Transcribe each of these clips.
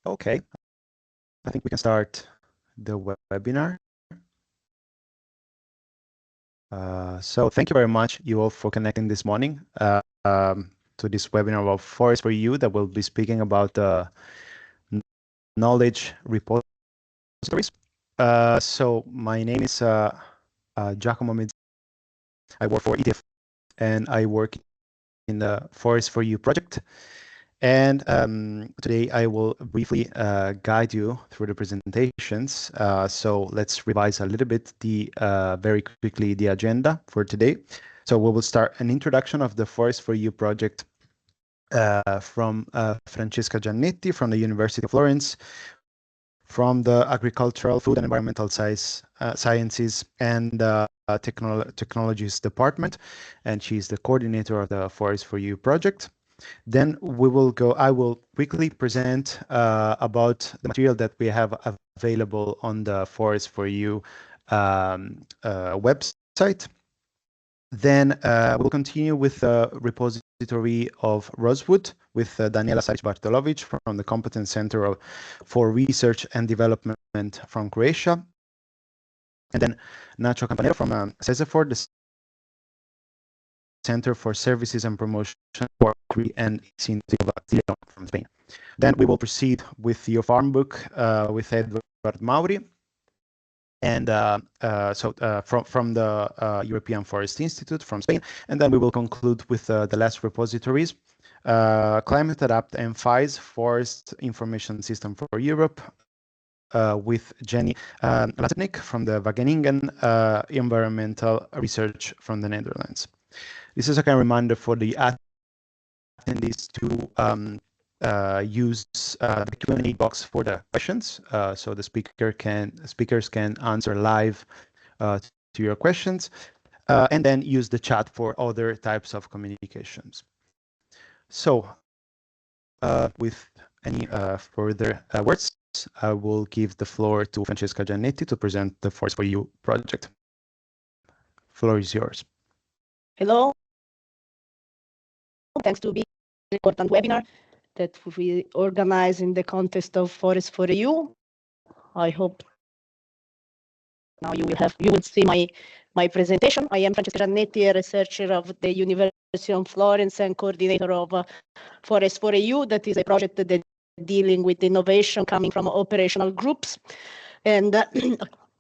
Okay, I think we can start the webinar. So thank you very much, you all, for connecting this morning to this webinar of Forest for You that will be speaking about knowledge repositories. So my name is Giacomo Mezzi. I work for ETF and I work in the Forest for You project. And today I will briefly guide you through the presentations. So let's revise a little bit very quickly the agenda for today. So we will start an introduction of the Forest for You project from Francesca Giannetti from the University of Florence, from the Agricultural, Food and Environmental Sciences and Technologies Department, and she's the coordinator of the Forest for You project. Then I will quickly present about the material that we have available on the Forest for You website. Then we'll continue with the repository of Rosewood with Daniela Saric-Bartolovic from the Competence Center for Research and Development from Croatia. And then Nacho Campanero from CESEFOR, the Center for Services and Promotion for Agri and from Spain. Then we will proceed with your farm book with Edward Mauri, and from the European Forest Institute from Spain. And then we will conclude with the last repositories, Climate Adapt and FISE, Forest Information System for Europe, with Jenny Latnik from the Wageningen Environmental Research from the Netherlands. This is a kind of reminder for the attendees to use the Q&A box for the questions, so the speakers can answer live to your questions, and then use the chat for other types of communications. So with any further words, I will give the floor to Francesca Giannetti to present the Forest for You project. Floor is yours. Hello. Thanks to be an important webinar that we organize in the context of Forest for You. I hope now you will see my presentation. I am Francesca Giannetti, a researcher of the University of Florence and coordinator of Forest for You. That is a project that dealing with innovation coming from operational groups. And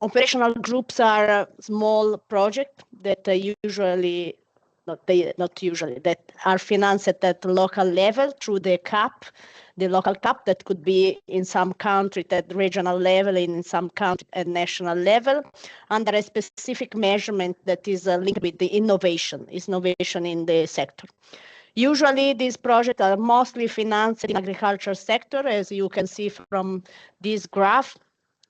operational groups are a small project that that are financed at the local level through the local cap that could be in some country at regional level, in some country at national level, under a specific measurement that is linked with the innovation in the sector. Usually, these projects are mostly financed in agriculture sector, as you can see from this graph.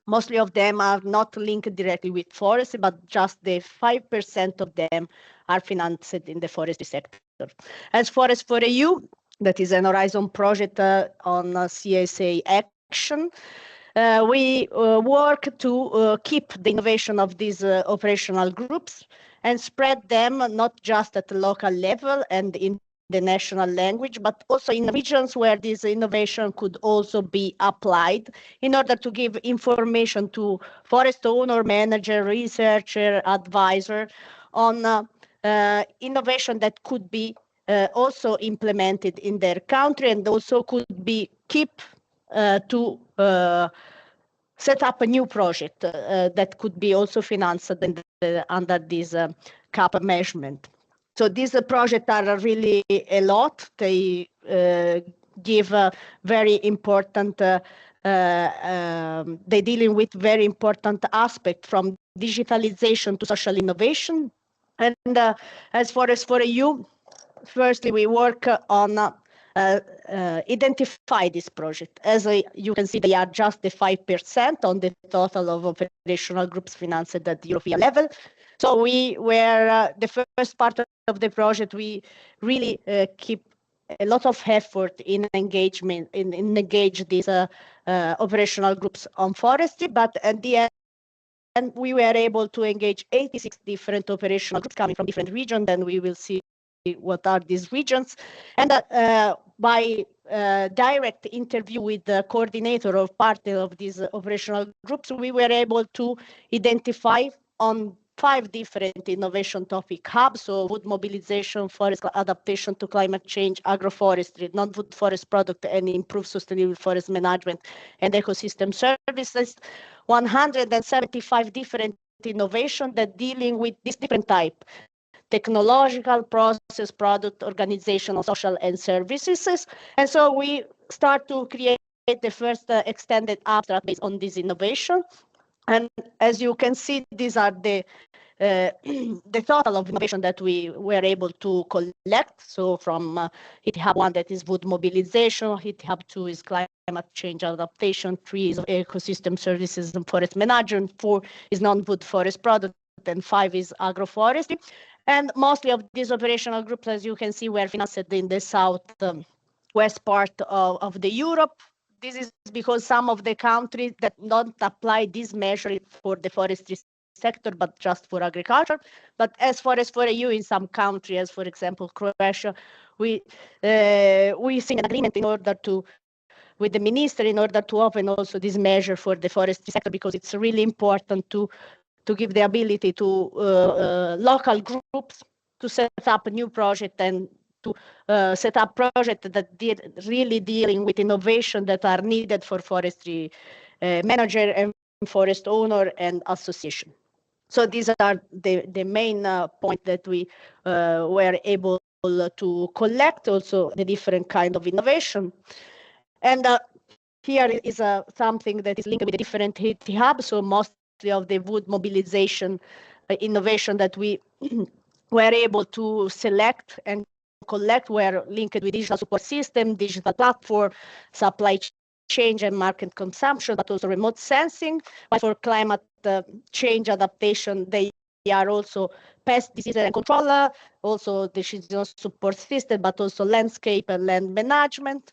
Mostly of them are not linked directly with forestry, but just the 5% of them are financed in the forestry sector. As Forest for You, that is an Horizon project on CSA action, we work to keep the innovation of these operational groups and spread them not just at the local level and in the national language, but also in regions where this innovation could also be applied in order to give information to forest owner, manager, researcher, advisor on innovation that could be also implemented in their country and also could be keep to set up a new project that could be also financed under this cap measurement. So these projects are really a lot. They give very important, they're dealing with very important aspects from digitalization to social innovation. And as Forest for You, firstly, we work on identify this project. As you can see, they are just the 5% on the total of operational groups financed at the European level. So we were the first part of the project. We really keep a lot of effort in engagement in engage these operational groups on forestry, but at the end we were able to engage 86 different operational groups coming from different regions, and we will see what are these regions. And by direct interview with the coordinator or partner of these operational groups, we were able to identify on 5 different innovation topic hubs, so wood mobilization, forest adaptation to climate change, agroforestry, non-wood forest product, and improved sustainable forest management and ecosystem services, 175 different innovation that dealing with this different type, technological, process, product, organizational, social, and services. And so we start to create the first extended abstract based on this innovation. And as you can see, these are the the total of innovation that we were able to collect. So from HIT Hub 1, that is wood mobilization, HIT Hub 2 is climate change adaptation, 3 is ecosystem services and forest management, 4 is non-wood forest product, and 5 is agroforestry. And mostly of these operational groups, as you can see, were financed in the south west part of the Europe. This is because some of the countries that don't apply this measure for the forestry sector, but just for agriculture. But as far as for EU, in some countries, as for example Croatia, we signed an agreement in order to with the minister in order to open also this measure for the forestry sector, because it's really important to give the ability to local groups to set up a new project and to set up projects that really dealing with innovation that are needed for forestry manager and forest owner and association. So these are the main point that we were able to collect, also the different kind of innovation. And here is something that is linked with the different HIT hubs, so mostly of the wood mobilization innovation that we were able to select and collect were linked with digital support system, digital platform, supply chain and market consumption, but also remote sensing. But for climate change adaptation, they are also pest disease and control, also decision support system, but also landscape and land management.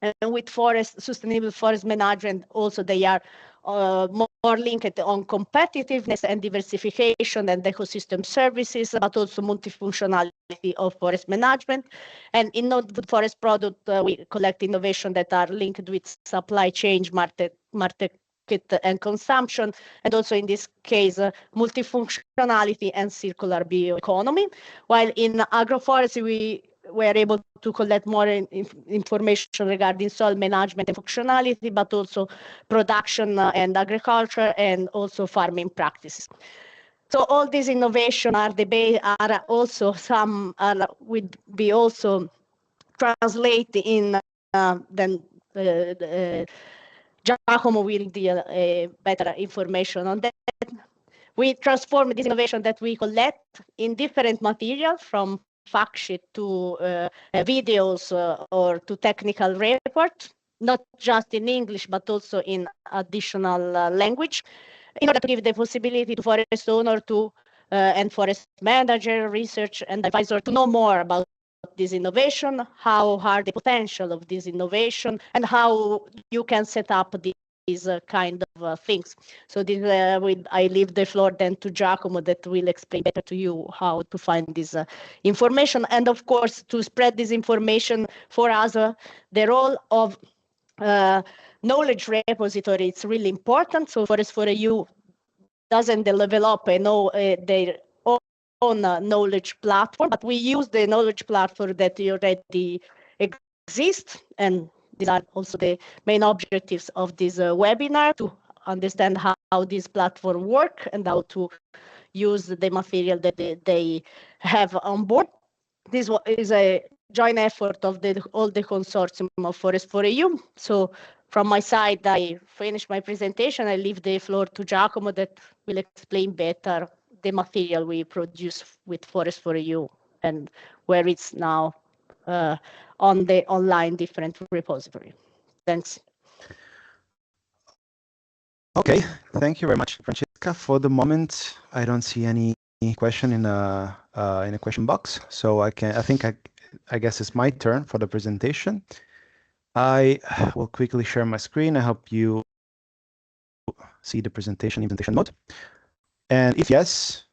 And with forest, sustainable forest management, also they are more linked on competitiveness and diversification and ecosystem services, but also multifunctionality of forest management. And in non-wood forest product, we collect innovation that are linked with supply chain, market and consumption, and also in this case, multifunctionality and circular bioeconomy. While in agroforestry, we were able to collect more information regarding soil management and functionality, but also production and agriculture, and also farming practices. So all these innovation are also some would be also translated in then Giacomo will deal better information on that. We transform this innovation that we collect in different materials, from fact sheet to videos or to technical report, not just in English, but also in additional language, in order to give the possibility to forest owner to and forest manager, research and advisor to know more about this innovation, how are the potential of this innovation, and how you can set up these kind of things. So this, I leave the floor then to Giacomo, that will explain better to you how to find this information. And of course, to spread this information for us, the role of knowledge repository, it's really important. So Forest for EU doesn't develop their own knowledge platform, but we use the knowledge platform that already exists. And these are also the main objectives of this webinar, to understand how this platform work and how to use the material that they have on board. This is a joint effort of all the consortium of Forest for EU. So from my side, I finish my presentation. I leave the floor to Giacomo, that will explain better the material we produce with Forest for EU and where it's now on the online different repository. Thanks. Okay, thank you very much, Francesca. For the moment, I don't see any question in a question box, so I guess it's my turn for the presentation. I will quickly share my screen. I hope you see the presentation mode. And if yes,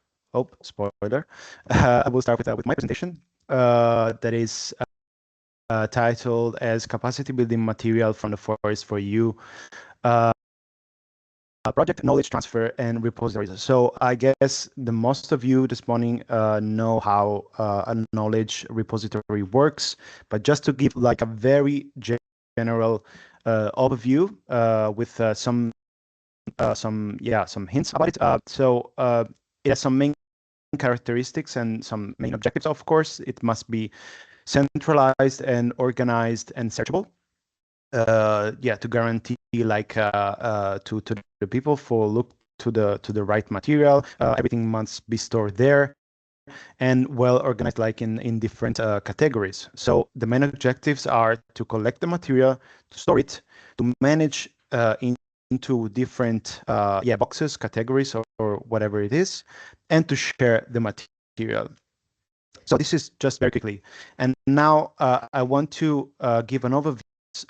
spoiler, I will start with my presentation. That is titled as Capacity Building Material from the Forest for You. Project knowledge transfer and repositories. So I guess the most of you this morning know how a knowledge repository works, but just to give like a very general overview with some hints about it. It has some main characteristics and some main objectives. Of course, it must be centralized and organized and searchable. To guarantee like to the people for look to the right material. Everything must be stored there and well organized like in different categories. So the main objectives are to collect the material, to store it, to manage into different boxes, categories, or whatever it is, and to share the material. So this is just very quickly. And now I want to give an overview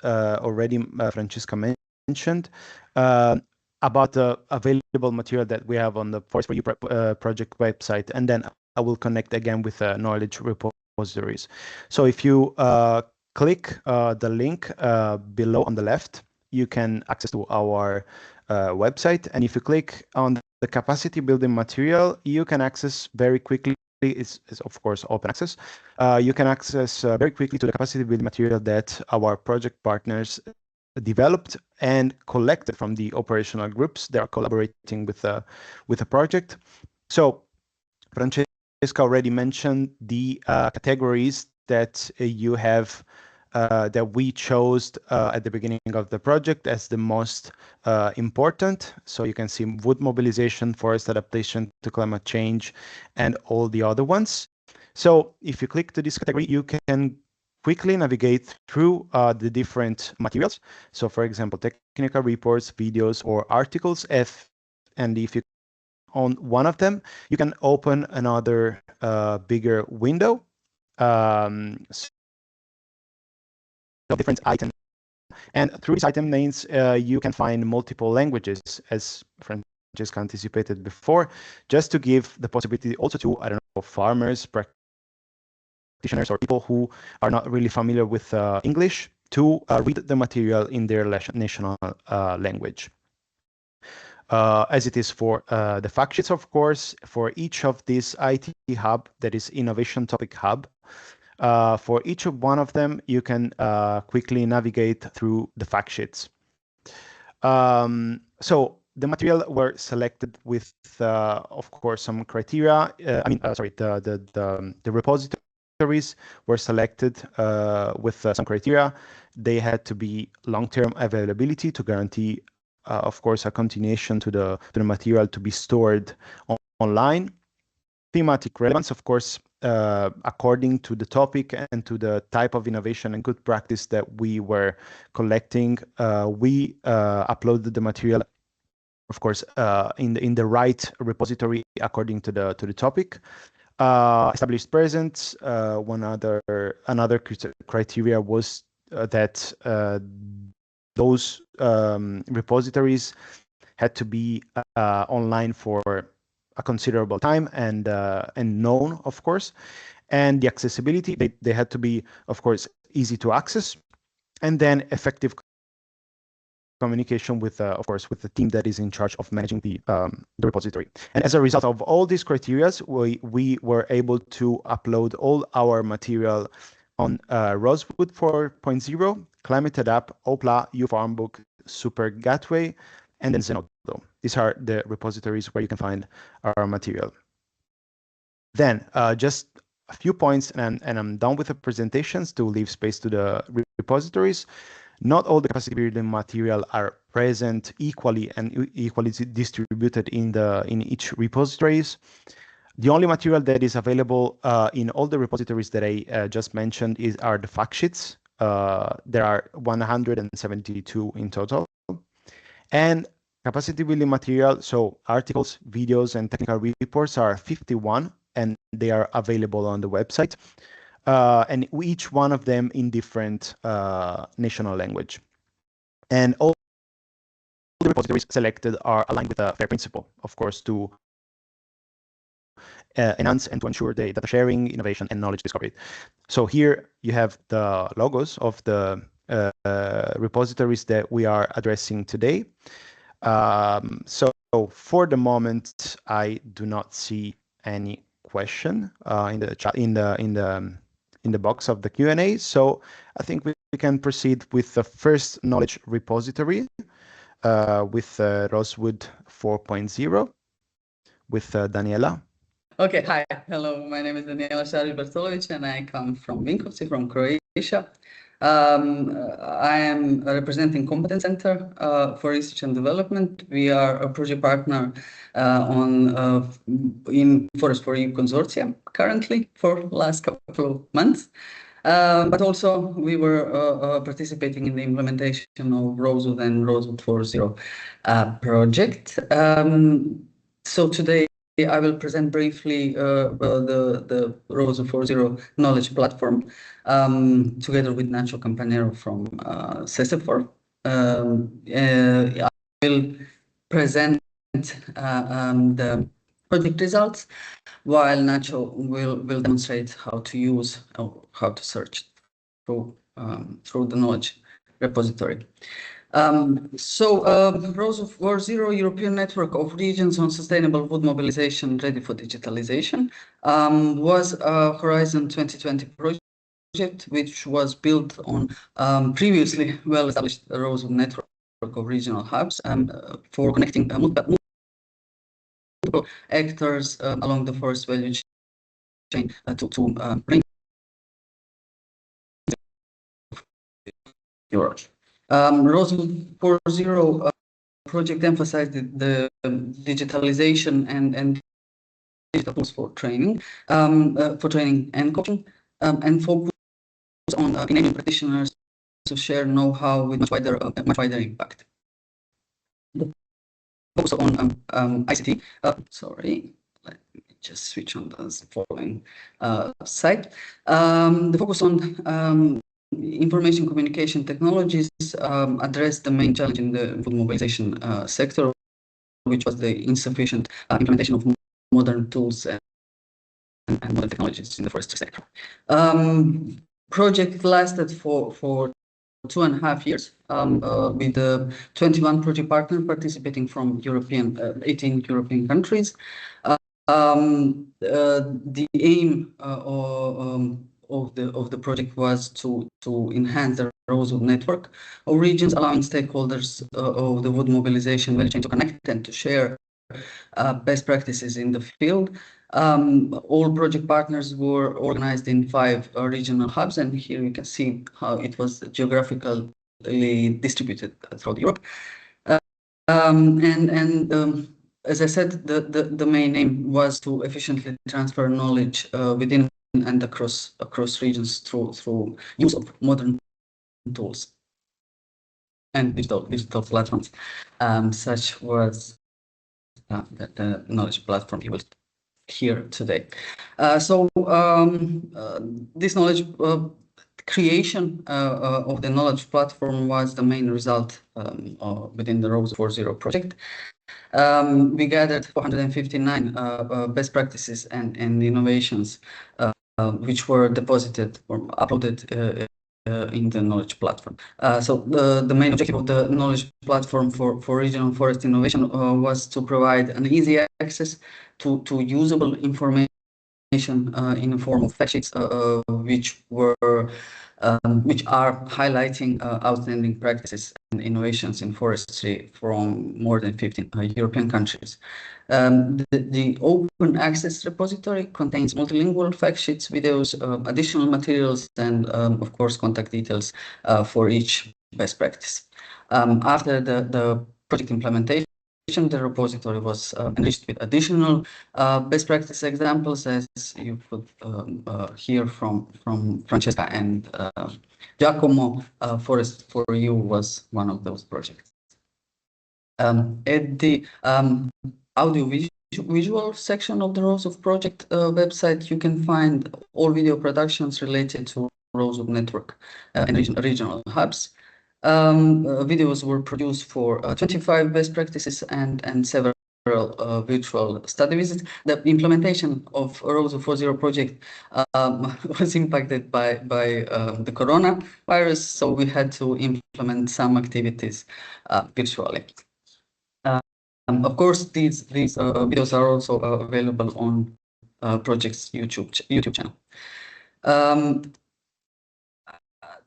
already Francesca mentioned about the available material that we have on the Forest for You project website. And then I will connect again with knowledge repositories. So if you click the link below on the left, you can access to our website. And if you click on the capacity building material, you can access very quickly. Is of course open access. You can access very quickly to the capacity building material that our project partners developed and collected from the operational groups that are collaborating with the project. So Francesca already mentioned the categories that you have that we chose at the beginning of the project as the most important. So you can see wood mobilization, forest adaptation to climate change, and all the other ones. So if you click to this category, you can quickly navigate through the different materials. So for example, technical reports, videos, or articles. And if you on one of them, you can open another bigger window. So different items. And through these item names, you can find multiple languages, as Francesca anticipated before, just to give the possibility also to, I don't know, farmers, practitioners, or people who are not really familiar with English to read the material in their national language. As it is for the fact sheets, of course, for each of these IT hub, that is Innovation Topic Hub, for each of one of them, you can quickly navigate through the fact sheets. So the material were selected with, of course, some criteria. The repositories were selected with some criteria. They had to be long-term availability to guarantee, of course, a continuation to the material to be stored online. Thematic relevance, of course, according to the topic and to the type of innovation and good practice that we were collecting, we uploaded the material, of course, in the right repository according to the topic. Established presence. Another criteria was that those repositories had to be online for a considerable time and known, of course. And the accessibility, they had to be, of course, easy to access. And then effective communication with, of course, with the team that is in charge of managing the repository. And as a result of all these criteria, we were able to upload all our material on Rosewood 4.0, Climate Adapt, OPLA, U Farm Book, Super Gateway, and then Zenodo. These are the repositories where you can find our material. Then just a few points, and I'm done with the presentations to leave space to the repositories. Not all the capacity building material are present equally and equally distributed in each repositories. The only material that is available in all the repositories that I just mentioned are the fact sheets. There are 172 in total. And capacity building material, so articles, videos, and technical reports are 51, and they are available on the website. And each one of them in different national language. And all the repositories selected are aligned with a fair principle, of course, to enhance and to ensure the data sharing, innovation, and knowledge discovery. So here you have the logos of the repositories that we are addressing today. So for the moment, I do not see any question in the chat in the box of the Q&A. So I think we can proceed with the first knowledge repository with Rosewood 4.0 with Daniela. Okay, hi, hello, my name is Daniela Šarić-Bartolović and I come from Vinkovci, from Croatia. I am representing Competence Center for Research and Development. We are a project partner in Forest for EU Consortium currently for the last couple of months. But also we were participating in the implementation of Rosewood and Rosewood 4.0 project. So today I will present briefly the Rosewood 4.0 knowledge platform together with Nacho Campanero from CESEFOR. I will present the project results, while Nacho will demonstrate how to use or how to search through the knowledge repository. Rosewood 4.0 European Network of Regions on Sustainable Wood Mobilization Ready for Digitalization was a Horizon 2020 project, which was built on previously well-established Rosewood network of regional hubs for connecting multiple actors along the forest value chain to bring Europe. Rosewood 4.0 project emphasized the digitalization and digital tools for training and coaching, and focus on enabling practitioners to share know-how with much wider impact. The focus on ICT. Sorry, let me just switch on the following site. The focus on information communication technologies address the main challenge in the wood mobilization sector, which was the insufficient implementation of modern tools and modern technologies in the forestry sector. Project lasted for 2.5 years with 21 project partners participating from 18 European countries. The aim of the project was to enhance the Rosewood network of regions, allowing stakeholders of the wood mobilization value chain to connect and to share best practices in the field. All project partners were organized in 5 regional hubs, and here you can see how it was geographically distributed throughout Europe. As I said, the main aim was to efficiently transfer knowledge within and across regions through use of modern tools and digital platforms. Such was the knowledge platform you will hear today. This knowledge creation of the knowledge platform was the main result within the Rosewood 4.0 project. We gathered 459 best practices and innovations which were deposited or uploaded in the knowledge platform. The main objective of the knowledge platform for regional forest innovation was to provide an easy access to usable information in the form of fact sheets, which are highlighting outstanding practices and innovations in forestry from more than 15 European countries. The open access repository contains multilingual fact sheets, videos, additional materials, and of course contact details for each best practice. After the project implementation, the repository was enriched with additional best practice examples, as you could hear from Francesca and Giacomo. Forest for You was one of those projects. At the audio-visual section of the Rosewood project website, you can find all video productions related to Rosewood network and regional hubs. Videos were produced for 25 best practices and several virtual study visits. The implementation of ROSO 4.0 project was impacted by the coronavirus, so we had to implement some activities virtually. Of course, these videos are also available on project's YouTube channel.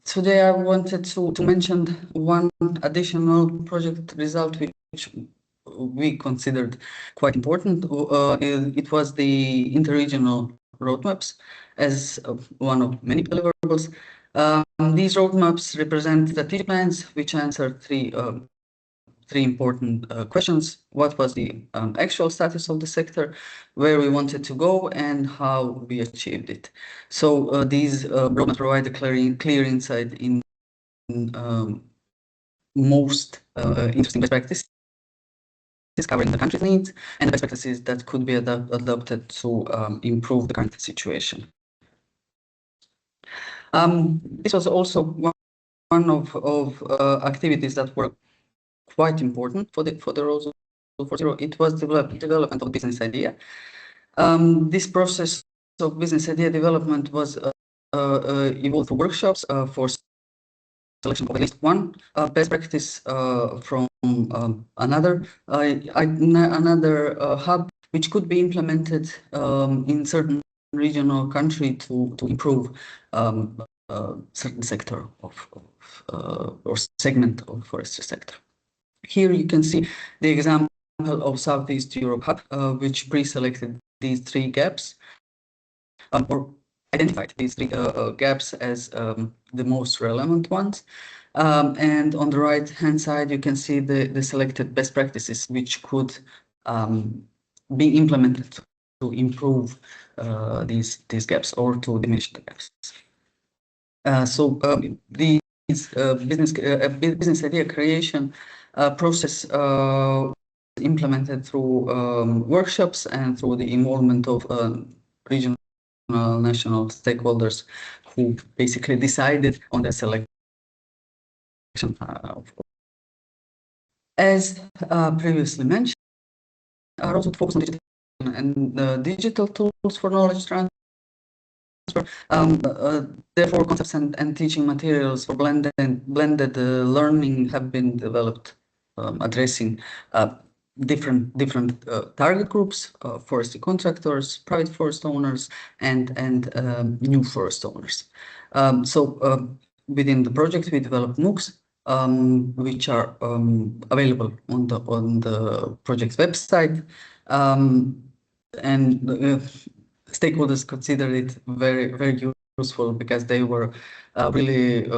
Today I wanted to mention one additional project result which we considered quite important. It was the interregional roadmaps as one of many deliverables. These roadmaps represent strategic plans which answer three important questions. What was the actual status of the sector, where we wanted to go, and how we achieved it. So these roadmaps provide a clear insight in most interesting best practices covering the country's needs and the best practices that could be adopted to improve the current situation. This was also one of activities that were quite important for the roles of 4.0. It was development of business idea. This process of business idea development was evolved through workshops for selection of at least one best practice from another hub, which could be implemented in certain region or country to improve certain sector of or segment of forestry sector. Here you can see the example of Southeast Europe hub, which pre-selected these three gaps or identified these three gaps as the most relevant ones. And on the right-hand side, you can see the selected best practices, which could be implemented to improve these gaps or to diminish the gaps. So these business idea creation process implemented through workshops and through the involvement of regional national stakeholders who basically decided on the selection. As previously mentioned, are also focused on digital and digital tools for knowledge transfer. Therefore, concepts and teaching materials for blended learning have been developed, addressing different target groups: forestry contractors, private forest owners, and new forest owners. So within the project, we developed MOOCs, which are available on the project's website, and stakeholders considered it very useful because they were really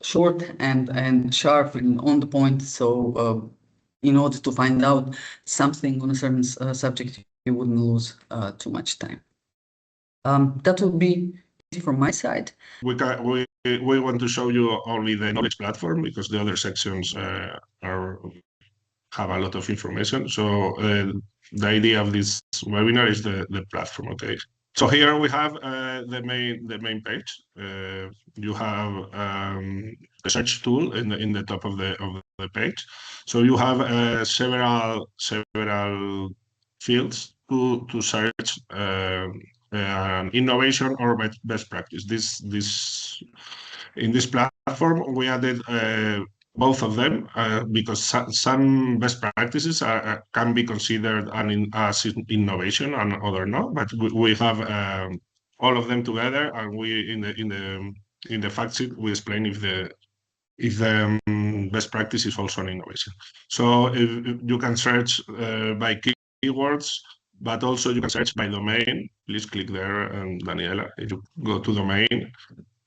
short and sharp and on the point. So in order to find out something on a certain subject, you wouldn't lose too much time. That would be it from my side. We want to show you only the knowledge platform because the other sections have a lot of information. So the idea of this webinar is the platform. Okay. So here we have the main page. You have the search tool in the top of the page. So you have several fields to search innovation or best practice. In this platform we added both of them because some best practices can be considered as innovation and other not. But we have all of them together, and we in the fact sheet we explain if the best practice is also an innovation. So if you can search by keywords, but also you can search by domain. Please click there, and Daniela, if you go to domain,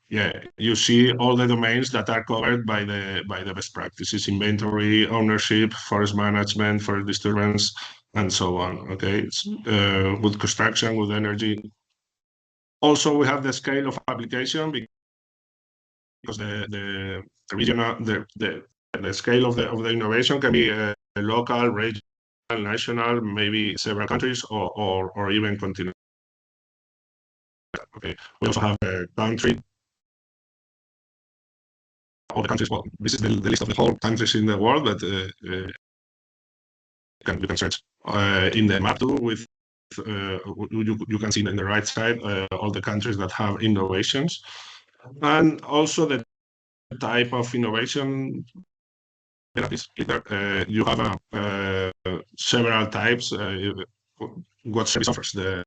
yeah, you see all the domains that are covered by the best practices: inventory, ownership, forest management, forest disturbance, and so on. Okay, it's wood construction, wood energy. Also, we have the scale of application because the regional the scale of the innovation can be local, regional, national, maybe several countries, or even continental. Okay, we also have a country. All the countries. Well, this is the list of the whole countries in the world, but you can search in the map too. With you can see in the right side all the countries that have innovations, and also the type of innovation. You have several types. What service offers the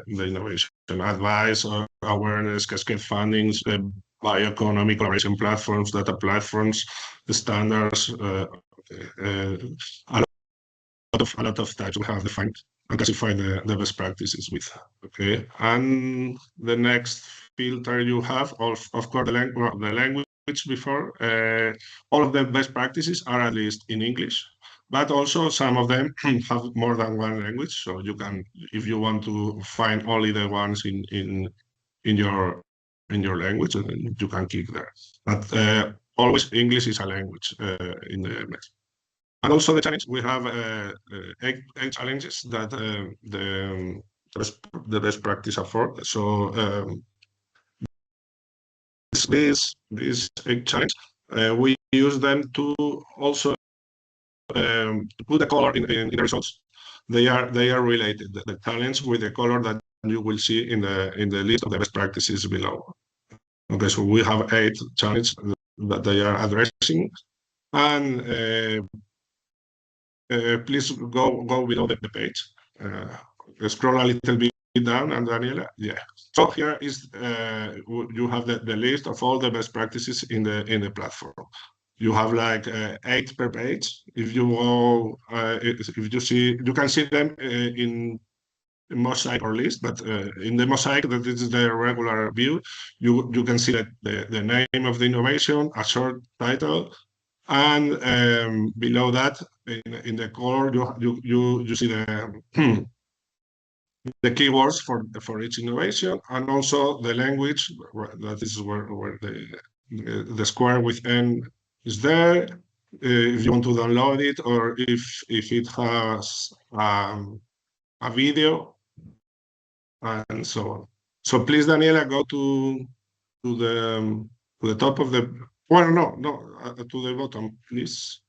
innovation? Advice, awareness, cascade fundings, bioeconomy, collaboration platforms, data platforms, the standards. A lot of types we have defined and classified the best practices with. Okay, and the next filter you have, of course, the language before. All of the best practices are at least in English, but also some of them have more than one language. So you can, if you want to find only the ones in your language, you can click there. But always English is a language in the mess. And also the challenge, we have 8 challenges that the best practice afford. So this 8 challenge, we use them to also put the color in the results. They are related, the challenge with the color that you will see in the list of the best practices below. Okay, so we have 8 challenges that they are addressing, and please go below the page. Scroll a little bit down, and Daniela, yeah. So here is you have the list of all the best practices in the platform. You have like 8 per page. If you go, if you see, you can see them in mosaic or list, but in the mosaic, that is the regular view, you can see that the name of the innovation, a short title, and below that, in the color, you see the keywords for each innovation, and also the language. That is where the square with N is there. If you want to download it, or if it has a video, and so on. So please, Daniela, go to the top of the. Well, no, to the bottom, please.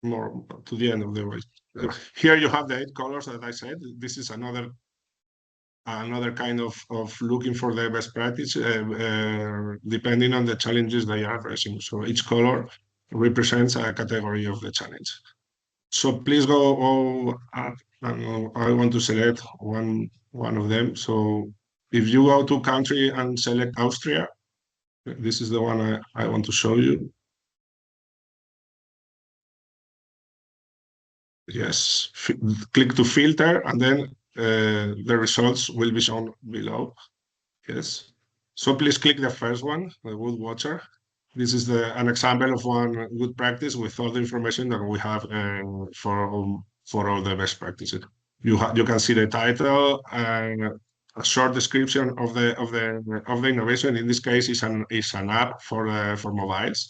More to the end of the way. Here you have the 8 colors that I said. This is another kind of looking for the best practice, depending on the challenges they are addressing. So each color represents a category of the challenge. So please go up, and I want to select one of them. So if you go to country and select Austria, this is the one I want to show you. Yes, click to filter, and then the results will be shown below. Yes, so please click the first one, the wood watcher. This is an example of one good practice with all the information that we have for all the best practices. You can see the title and a short description of the innovation. In this case, is an app for mobiles.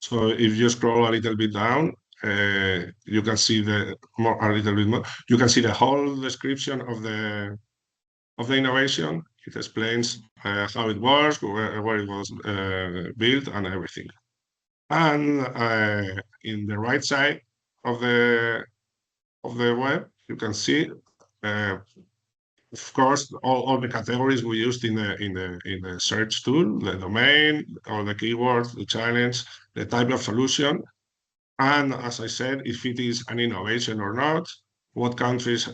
So if you scroll a little bit down, you can see a little bit more. You can see the whole description of the innovation. It explains how it works, where it was built, and everything. And in the right side of the web, you can see, of course, all the categories we used in the search tool: the domain, all the keywords, the challenge, the type of solution. And as I said, if it is an innovation or not, what countries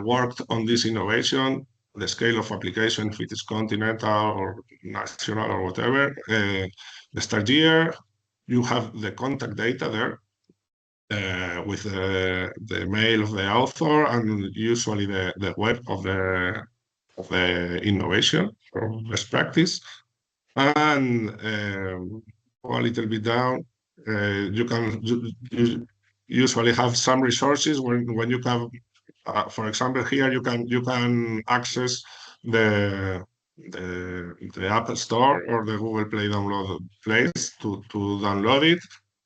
worked on this innovation, the scale of application, if it is continental or national or whatever, the start year. You have the contact data there with the mail of the author, and usually the web of the innovation or best practice. And a little bit down, you can usually have some resources when you have, for example, here you can access the Apple Store or the Google Play download place to download it,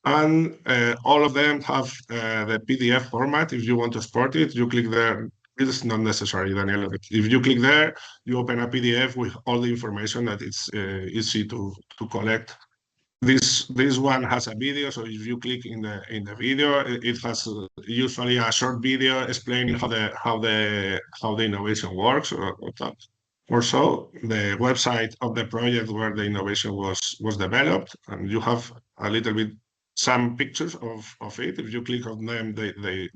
and all of them have the PDF format. If you want to export it, you click there. It's not necessary, Daniel. If you click there, you open a PDF with all the information that it's easy to collect This one has a video, so if you click in the video, it has usually a short video explaining how the innovation works, or so. The website of the project where the innovation was developed, and you have a little bit some pictures of it. If you click on them, they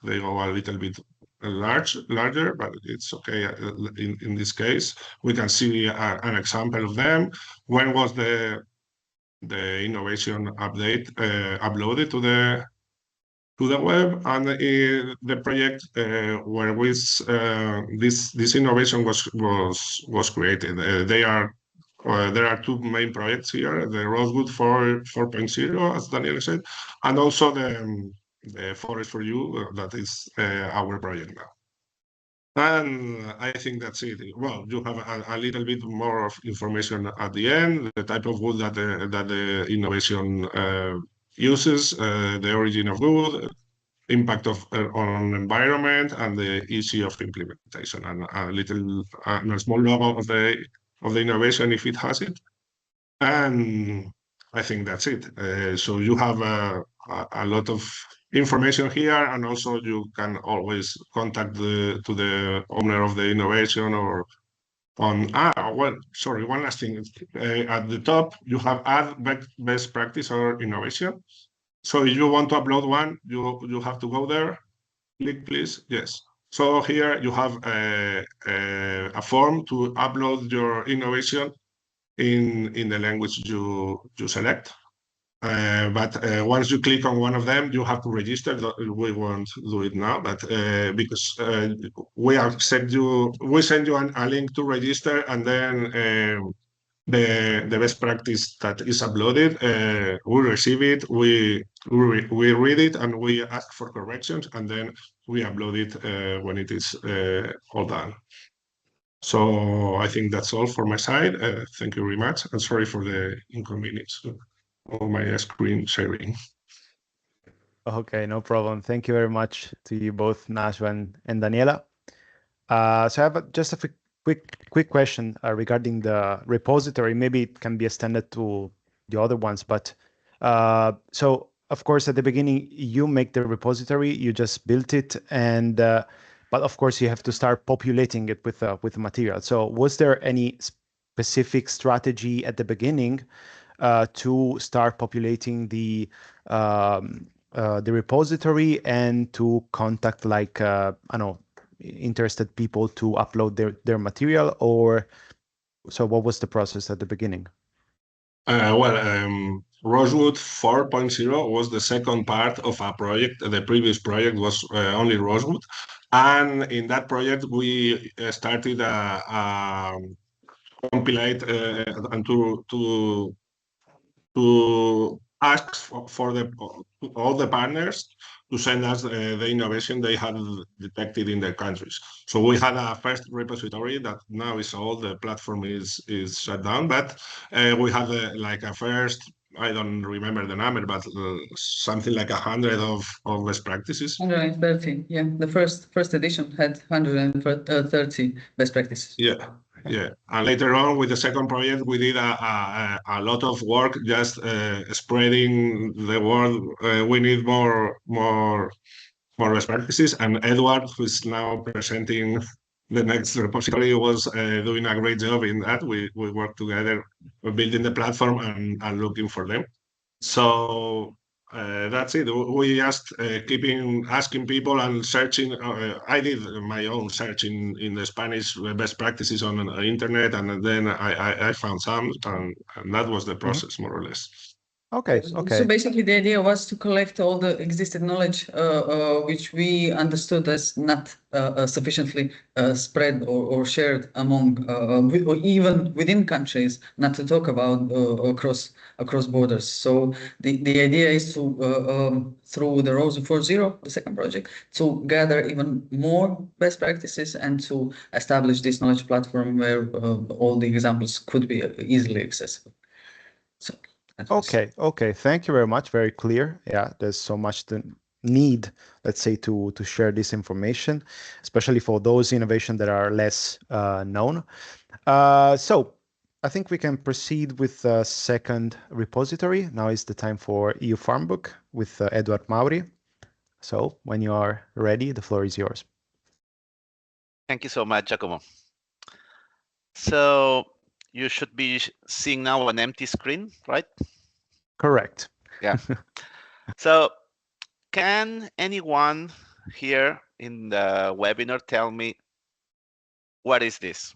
go a little bit larger, but it's okay. In this case, we can see an example of them. When was the innovation update uploaded to the web, and the project where this innovation was created. There are two main projects here: the Rosewood 4.0, as Daniel said, and also the Forest for You, that is our project now. And I think that's it. Well, you have a little bit more of information at the end, the type of wood that the innovation uses, the origin of wood, impact on environment, and the easy of implementation, and a small logo of the innovation if it has it. And I think that's it. So you have a lot of information here, and also you can always contact the owner of the innovation, or sorry, one last thing. At the top, you have add best practice or innovation. So if you want to upload one, you have to go there. Click, please. Yes. So here you have a form to upload your innovation in the language you select. But once you click on one of them, you have to register. We won't do it now, but because we send you a link to register, and then the best practice that is uploaded, we receive it, we read it, and we ask for corrections, and then we upload it when it is all done. So I think that's all for my side. Thank you very much, and sorry for the inconvenience of my screen sharing. Okay, no problem. Thank you very much to you both, Nashua and Daniela. So I have just a quick question regarding the repository. Maybe it can be extended to the other ones, but so of course at the beginning you make the repository, you just built it, and but of course you have to start populating it with material. So was there any specific strategy at the beginning to start populating the repository and to contact, like I don't know, interested people to upload their material? Or so what was the process at the beginning? Rosewood 4.0 was the second part of a project. The previous project was only Rosewood, and in that project we started compilate and to ask for all the partners to send us the innovation they had detected in their countries. So we had a first repository that now is all, the platform is shut down, but we had like a first, I don't remember the number, but something like 100 of best practices. 130, yeah. The first edition had 130 best practices. Yeah. Yeah, and later on with the second project, we did a lot of work just spreading the word. We need more best practices, and Edward, who's now presenting the next repository, was doing a great job in that. We worked together, building the platform and looking for them. So that's it. We just keeping asking people and searching. I did my own search in the Spanish best practices on the internet, and then I found some, and that was the process, more or less. Okay. So basically, the idea was to collect all the existing knowledge, which we understood as not sufficiently spread or shared among, or even within countries, not to talk about across borders. So the idea is to, through the Rosewood 4.0, the second project, to gather even more best practices and to establish this knowledge platform where all the examples could be easily accessible. So. Okay. Thank you very much. Very clear. Yeah, there's so much the need, let's say, to share this information, especially for those innovations that are less known. So I think we can proceed with the second repository. Now is the time for EU Farm Book with Edward Mauri. So when you are ready, the floor is yours. Thank you so much, Giacomo. So you should be seeing now an empty screen, right? Correct. Yeah. So can anyone here in the webinar tell me what is this?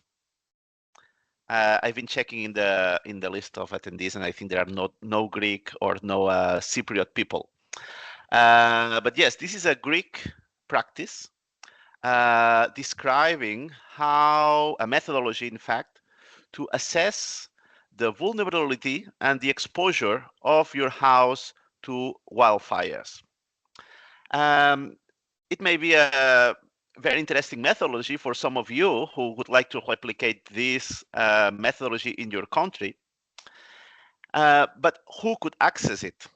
I've been checking in the list of attendees, and I think there are no Greek or no Cypriot people. But yes, this is a Greek practice describing how a methodology, in fact, to assess the vulnerability and the exposure of your house to wildfires. It may be a very interesting methodology for some of you who would like to replicate this methodology in your country, but who could access it?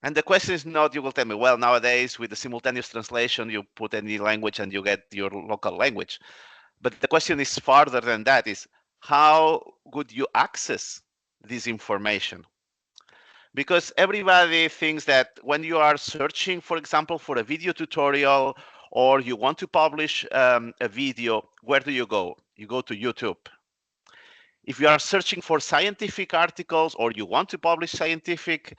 And the question is not, you will tell me, well, nowadays with the simultaneous translation, you put any language and you get your local language. But the question is farther than that, is how would you access this information? Because everybody thinks that when you are searching, for example, for a video tutorial, or you want to publish a video, where do you go? You go to YouTube. If you are searching for scientific articles, or you want to publish scientific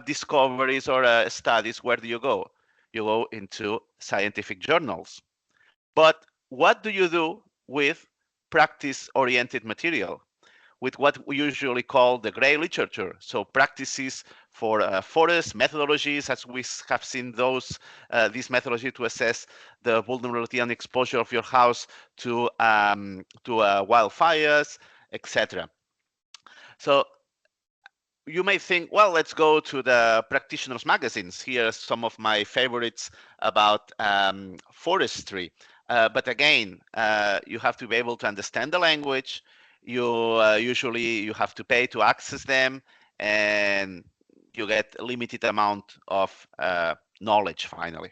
discoveries or studies, where do you go? You go into scientific journals. But what do you do with practice-oriented material? With what we usually call the gray literature. So practices for forest methodologies, as we have seen this methodology to assess the vulnerability and exposure of your house to wildfires, etc. So you may think, well, let's go to the practitioners' magazines. Here are some of my favorites about forestry. But again, you have to be able to understand the language. Usually you have to pay to access them, and you get a limited amount of knowledge finally.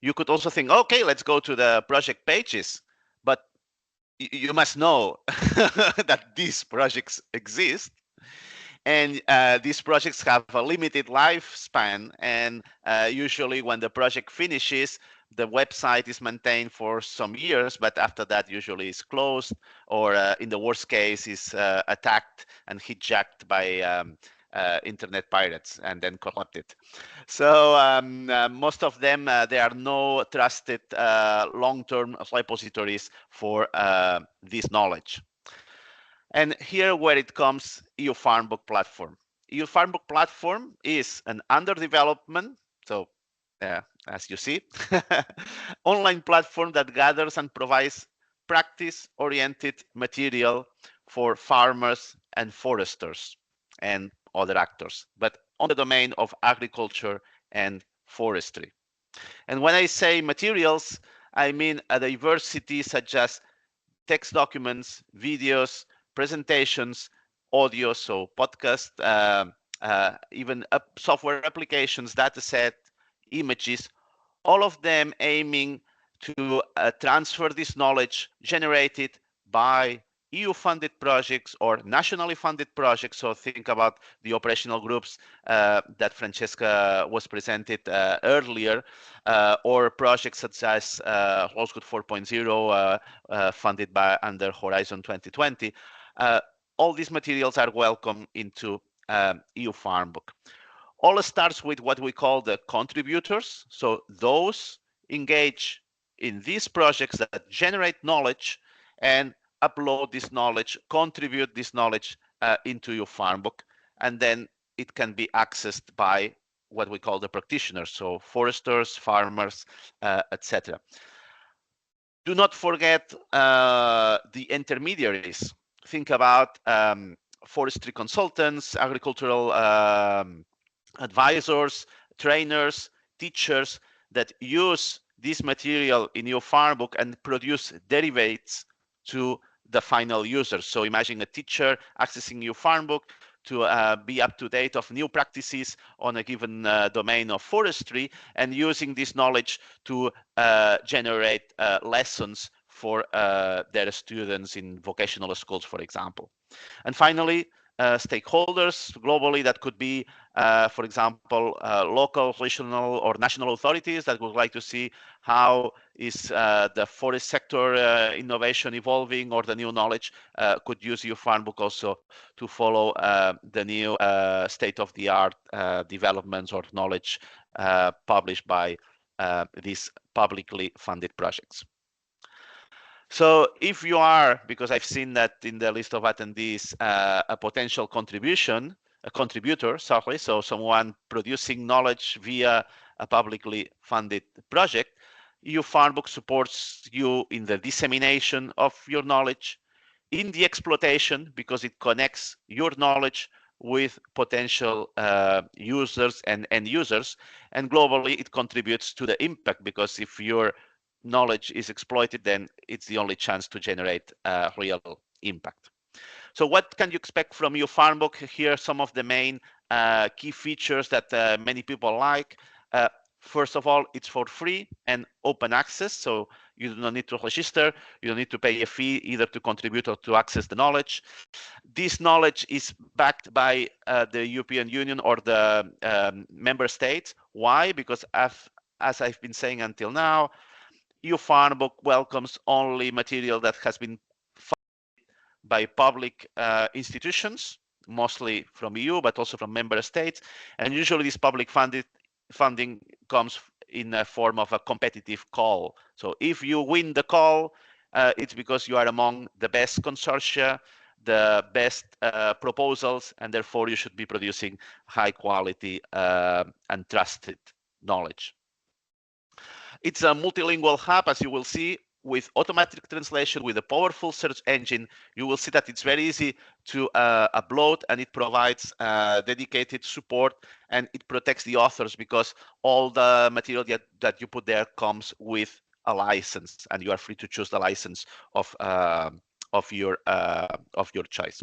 You could also think, okay, let's go to the project pages, but you must know that these projects exist. And these projects have a limited lifespan, and usually when the project finishes, the website is maintained for some years, but after that usually is closed, or in the worst case is attacked and hijacked by internet pirates and then corrupted. So most of them, there are no trusted long-term repositories for this knowledge. And here where it comes EU Farm Book Platform. EU Farm Book Platform is an under development, so as you see, online platform that gathers and provides practice-oriented material for farmers and foresters and other actors, but on the domain of agriculture and forestry. And when I say materials, I mean a diversity such as text documents, videos, presentations, audio, so podcast, even software applications, dataset, images, all of them aiming to transfer this knowledge generated by EU-funded projects or nationally funded projects. So think about the operational groups that Francesca was presented earlier, or projects such as Rosewood 4.0 funded by under Horizon 2020. All these materials are welcome into EU Farm Book. All starts with what we call the contributors. So those engage in these projects that generate knowledge and upload this knowledge, contribute this knowledge into your farm book, and then it can be accessed by what we call the practitioners, so foresters, farmers, etc. Do not forget the intermediaries. Think about forestry consultants, agricultural advisors, trainers, teachers that use this material in your farm book and produce derivatives to the final user. So imagine a teacher accessing your farm book to be up to date of new practices on a given domain of forestry, and using this knowledge to generate lessons for their students in vocational schools, for example. And finally, stakeholders globally, that could be, for example, local, regional, or national authorities that would like to see how is the forest sector innovation evolving, or the new knowledge, could use your farm book also to follow the new state-of-the-art developments or knowledge published by these publicly funded projects. So if you are, because I've seen that in the list of attendees, a potential contributor, sorry, so someone producing knowledge via a publicly funded project, your Farmbook supports you in the dissemination of your knowledge, in the exploitation, because it connects your knowledge with potential users and end users, and globally it contributes to the impact, because if your knowledge is exploited, then it's the only chance to generate real impact. So what can you expect from your farm book? Here are some of the main key features that many people like. First of all, it's for free and open access, so you do not need to register, you don't need to pay a fee either to contribute or to access the knowledge. This knowledge is backed by the European Union or the member states. Why? Because as I've been saying until now, EU Farm Book welcomes only material that has been funded by public institutions, mostly from EU, but also from member states. And usually this public funding comes in a form of a competitive call. So if you win the call, it's because you are among the best consortia, the best proposals, and therefore you should be producing high quality and trusted knowledge. It's a multilingual hub, as you will see, with automatic translation, with a powerful search engine. You will see that it's very easy to upload, and it provides dedicated support, and it protects the authors, because all the material that you put there comes with a license, and you are free to choose the license of your choice.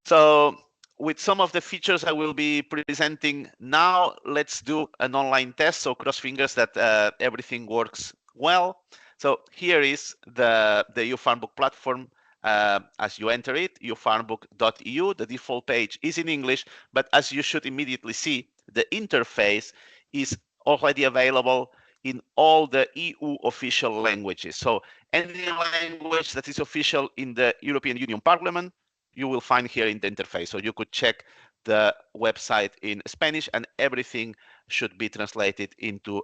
So with some of the features I will be presenting now, let's do an online test. So cross fingers that everything works well. So here is the EU Farmbook platform. As you enter it, eufarmbook.eu, the default page is in English, but as you should immediately see, the interface is already available in all the EU official languages. So any language that is official in the European Union Parliament, you will find here in the interface. So you could check the website in Spanish, and everything should be translated into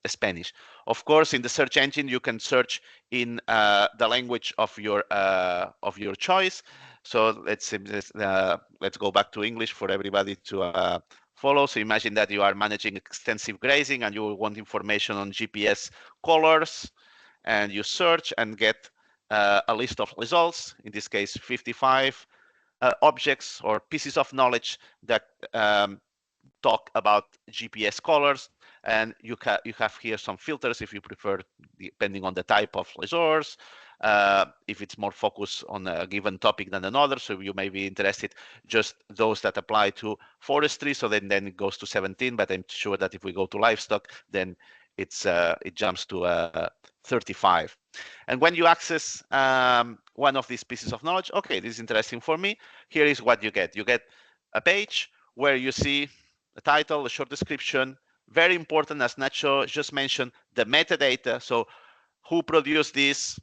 Spanish. Of course, in the search engine, you can search in the language of your choice. So let's go back to English for everybody to follow. So imagine that you are managing extensive grazing and you want information on GPS colors, and you search and get a list of results, in this case 55 objects or pieces of knowledge that talk about GPS colors, and you have here some filters if you prefer, depending on the type of resource, if it's more focused on a given topic than another. So you may be interested just those that apply to forestry, so then it goes to 17, but I'm sure that if we go to livestock, then it jumps to 35. And when you access one of these pieces of knowledge, okay, this is interesting for me, here is what you get. You get a page where you see a title, a short description, very important, as Nacho just mentioned, the metadata. So who produced this,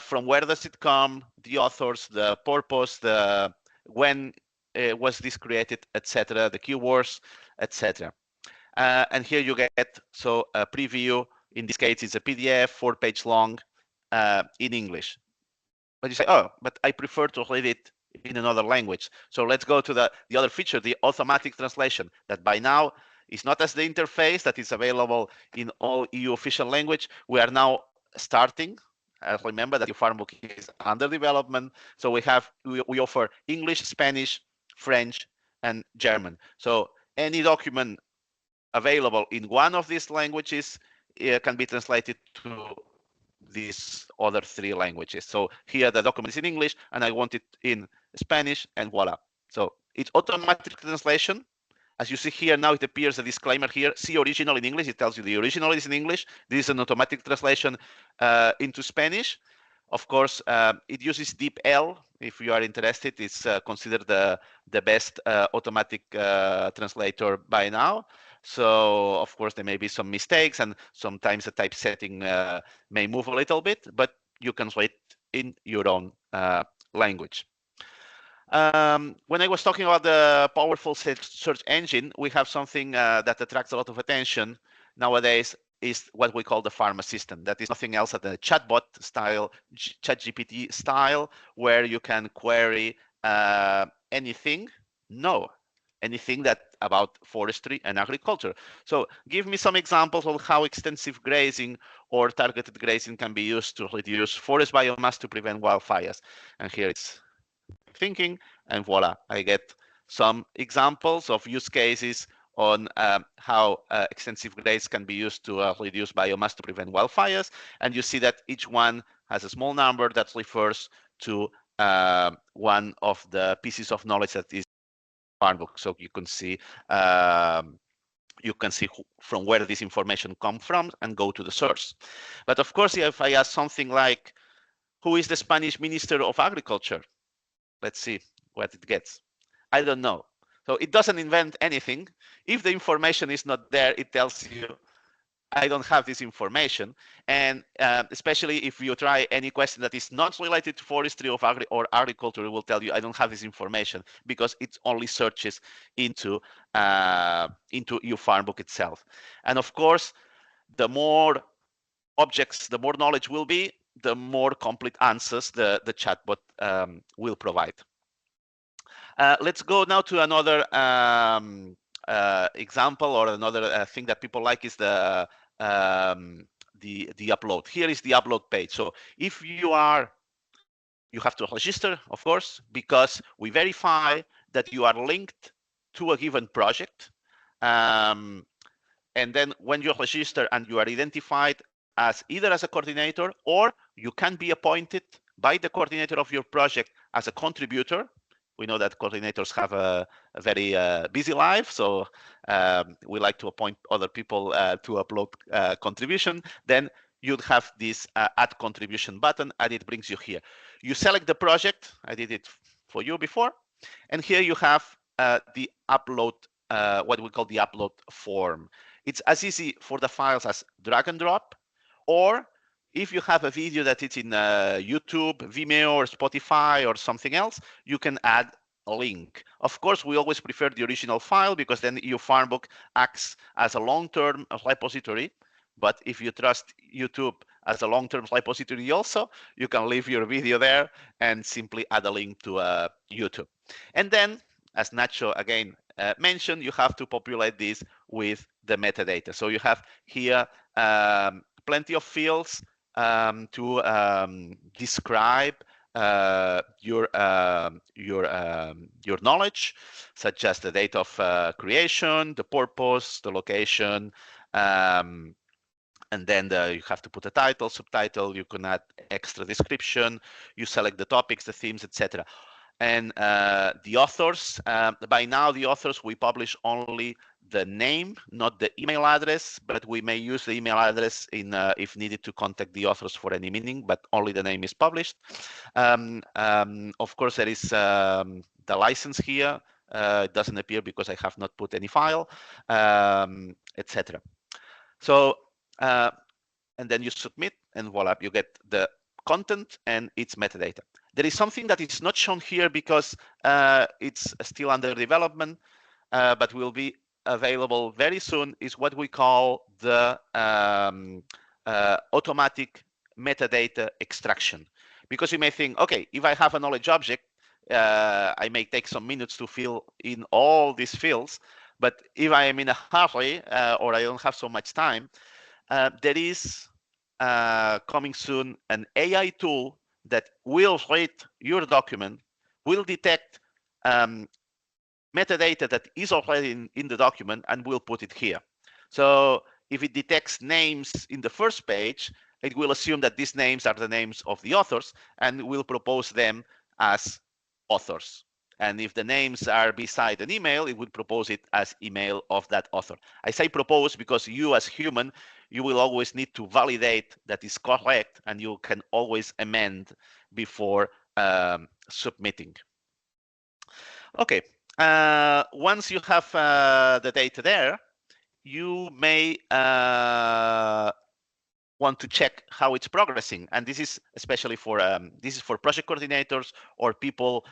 from where does it come, the authors, the purpose, the when was this created, etc., the keywords, etc. And here you get a preview. In this case, it's a PDF, 4-page long, in English. But you say, oh, but I prefer to read it in another language. So let's go to the other feature, the automatic translation, that by now is not as the interface that is available in all EU official language. We are now starting. Remember that your Farmbook is under development. So we offer English, Spanish, French, and German. So any document available in one of these languages can be translated to these other 3 languages. So here the document is in English and I want it in Spanish, and voila. So it's automatic translation, As you see here now, it appears a disclaimer here. See original in English. It tells you the original is in English. This is an automatic translation into Spanish. Of course, it uses DeepL. If you are interested, it's considered the best automatic translator by now. So, of course, there may be some mistakes, and sometimes the typesetting may move a little bit, but you can write in your own language. When I was talking about the powerful search engine, we have something that attracts a lot of attention nowadays, is what we call the farm assistant. That is nothing else than a chatbot style, ChatGPT style, where you can query anything. No, anything that about forestry and agriculture. So give me some examples of how extensive grazing or targeted grazing can be used to reduce forest biomass to prevent wildfires. And here it's thinking, and voila, I get some examples of use cases on how extensive graze can be used to reduce biomass to prevent wildfires. And you see that each one has a small number that refers to one of the pieces of knowledge that is farm book. So you can see from where this information comes from and go to the source. But of course, if I ask something like, who is the Spanish Minister of Agriculture? Let's see what it gets. I don't know. So it doesn't invent anything. If the information is not there, it tells you, I don't have this information. And especially if you try any question that is not related to forestry or agriculture, it will tell you, I don't have this information, because it only searches into your farm book itself. And of course, the more objects, the more knowledge will be, the more complete answers the chatbot will provide. Let's go now to another example, or another thing that people like is the upload. Here is the upload page. So if you have to register, of course, because we verify that you are linked to a given project. And then when you register and you are identified as either as a coordinator, or you can be appointed by the coordinator of your project as a contributor. We know that coordinators have a very busy life, so we like to appoint other people to upload contribution. Then you'd have this add contribution button, and it brings you here. You select the project. I did it for you before. And here you have the upload, what we call the upload form. It's as easy for the files as drag and drop, or if you have a video that is in YouTube, Vimeo, or Spotify, or something else, you can add a link. Of course, we always prefer the original file, because then your farm book acts as a long-term repository. But if you trust YouTube as a long-term repository also, you can leave your video there and simply add a link to YouTube. And then, as Nacho again mentioned, you have to populate this with the metadata. So you have here plenty of fields to describe your knowledge, such as the date of creation, the purpose, the location, and then you have to put a title, subtitle. You can add extra description. You select the topics, the themes, etc. And the authors, by now the authors, we publish only the name, not the email address, but we may use the email address in if needed to contact the authors for any meaning, but only the name is published. Of course, there is the license here. It doesn't appear because I have not put any file, etc. So, and then you submit, and voila, you get the content and its metadata. There is something that is not shown here because it's still under development, but will be available very soon, is what we call the automatic metadata extraction. Because you may think, okay, if I have a knowledge object, I may take some minutes to fill in all these fields, but if I am in a hurry or I don't have so much time, there is coming soon an AI tool that will read your document, will detect metadata that is already in the document, and will put it here. So if it detects names in the first page, it will assume that these names are the names of the authors and will propose them as authors. And if the names are beside an email, it would propose it as email of that author. I say propose because you as human, you will always need to validate that is correct, and you can always amend before submitting. Okay, once you have the data there, you may want to check how it's progressing, and this is especially for project coordinators or people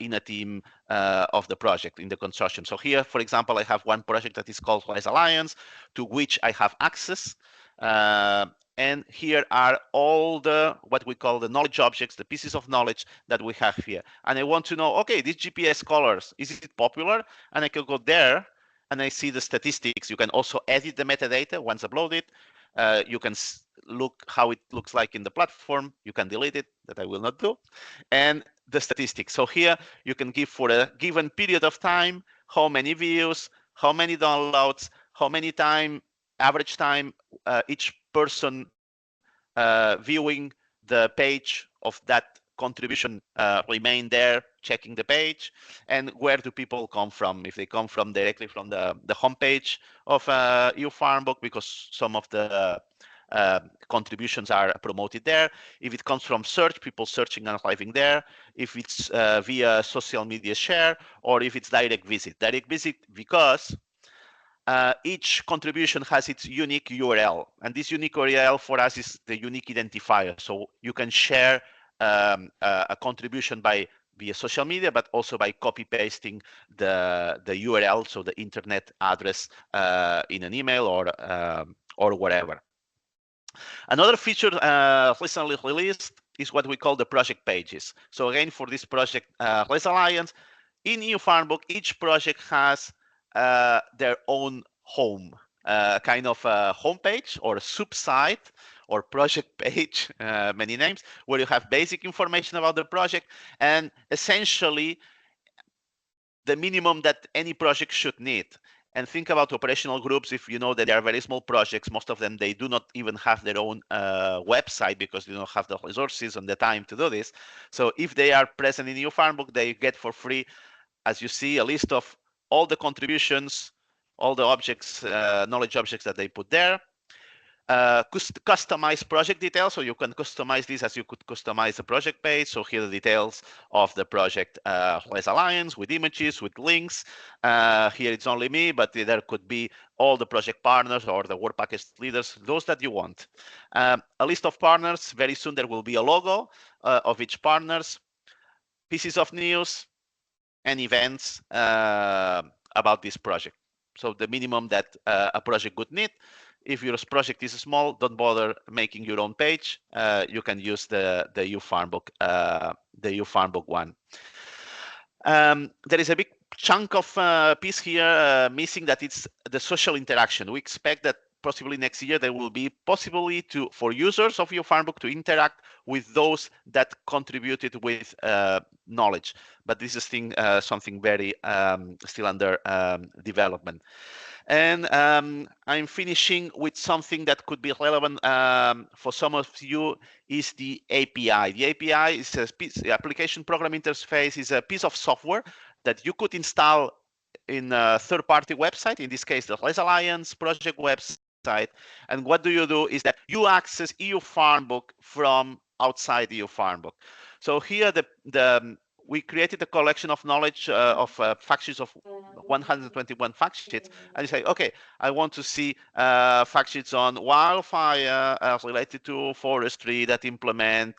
in a team of the project in the consortium. So here, for example, I have one project that is called Wise Alliance, to which I have access, and here are all the what we call the knowledge objects, the pieces of knowledge that we have here. And I want to know, okay, these GPS colors, is it popular? And I can go there and I see the statistics. You can also edit the metadata once uploaded. You can look how it looks like in the platform. You can delete it, that I will not do. And the statistics. So here you can give for a given period of time, how many views, how many downloads, how many average time each person viewing the page of that contribution remain there, checking the page, and where do people come from? If they come from directly from the homepage of EU Farmbook, because some of the contributions are promoted there. If it comes from search, people searching and arriving there. If it's via social media share, or if it's direct visit. Direct visit because each contribution has its unique URL, and this unique URL for us is the unique identifier. So you can share a contribution via social media, but also by copy pasting the URL, so the internet address in an email or whatever. Another feature recently released is what we call the project pages. So again, for this project, Race Alliance, in EU Farmbook, each project has their own home, kind of a homepage or a sub-site or project page, many names, where you have basic information about the project and essentially the minimum that any project should need. And think about operational groups. If you know that they are very small projects, most of them, they do not even have their own website because they don't have the resources and the time to do this. So if they are present in EU Farmbook, they get for free, as you see, a list of all the contributions, all the objects, knowledge objects that they put there. Customize project details, so you can customize this as you could customize a project page. So here are the details of the project Race Alliance with images, with links. Here it's only me, but there could be all the project partners or the work package leaders, those that you want. A list of partners. Very soon there will be a logo of each partners, pieces of news, and events about this project. So the minimum that a project would need. If your project is small, don't bother making your own page. You can use the EU Farmbook, one. There is a big chunk of piece here missing, that it's the social interaction. We expect that possibly next year there will be possibility for users of EU Farmbook to interact with those that contributed with knowledge. But this is something very still under development. And I'm finishing with something that could be relevant for some of you, is the API. The API is the application program interface, is a piece of software that you could install in a third-party website, in this case, the Race Alliance project website. And what do? Is that you access EU Farmbook from outside EU Farmbook. So here we created a collection of knowledge of fact sheets of 121 fact sheets, and you say, okay, I want to see fact sheets on wildfire related to forestry that implement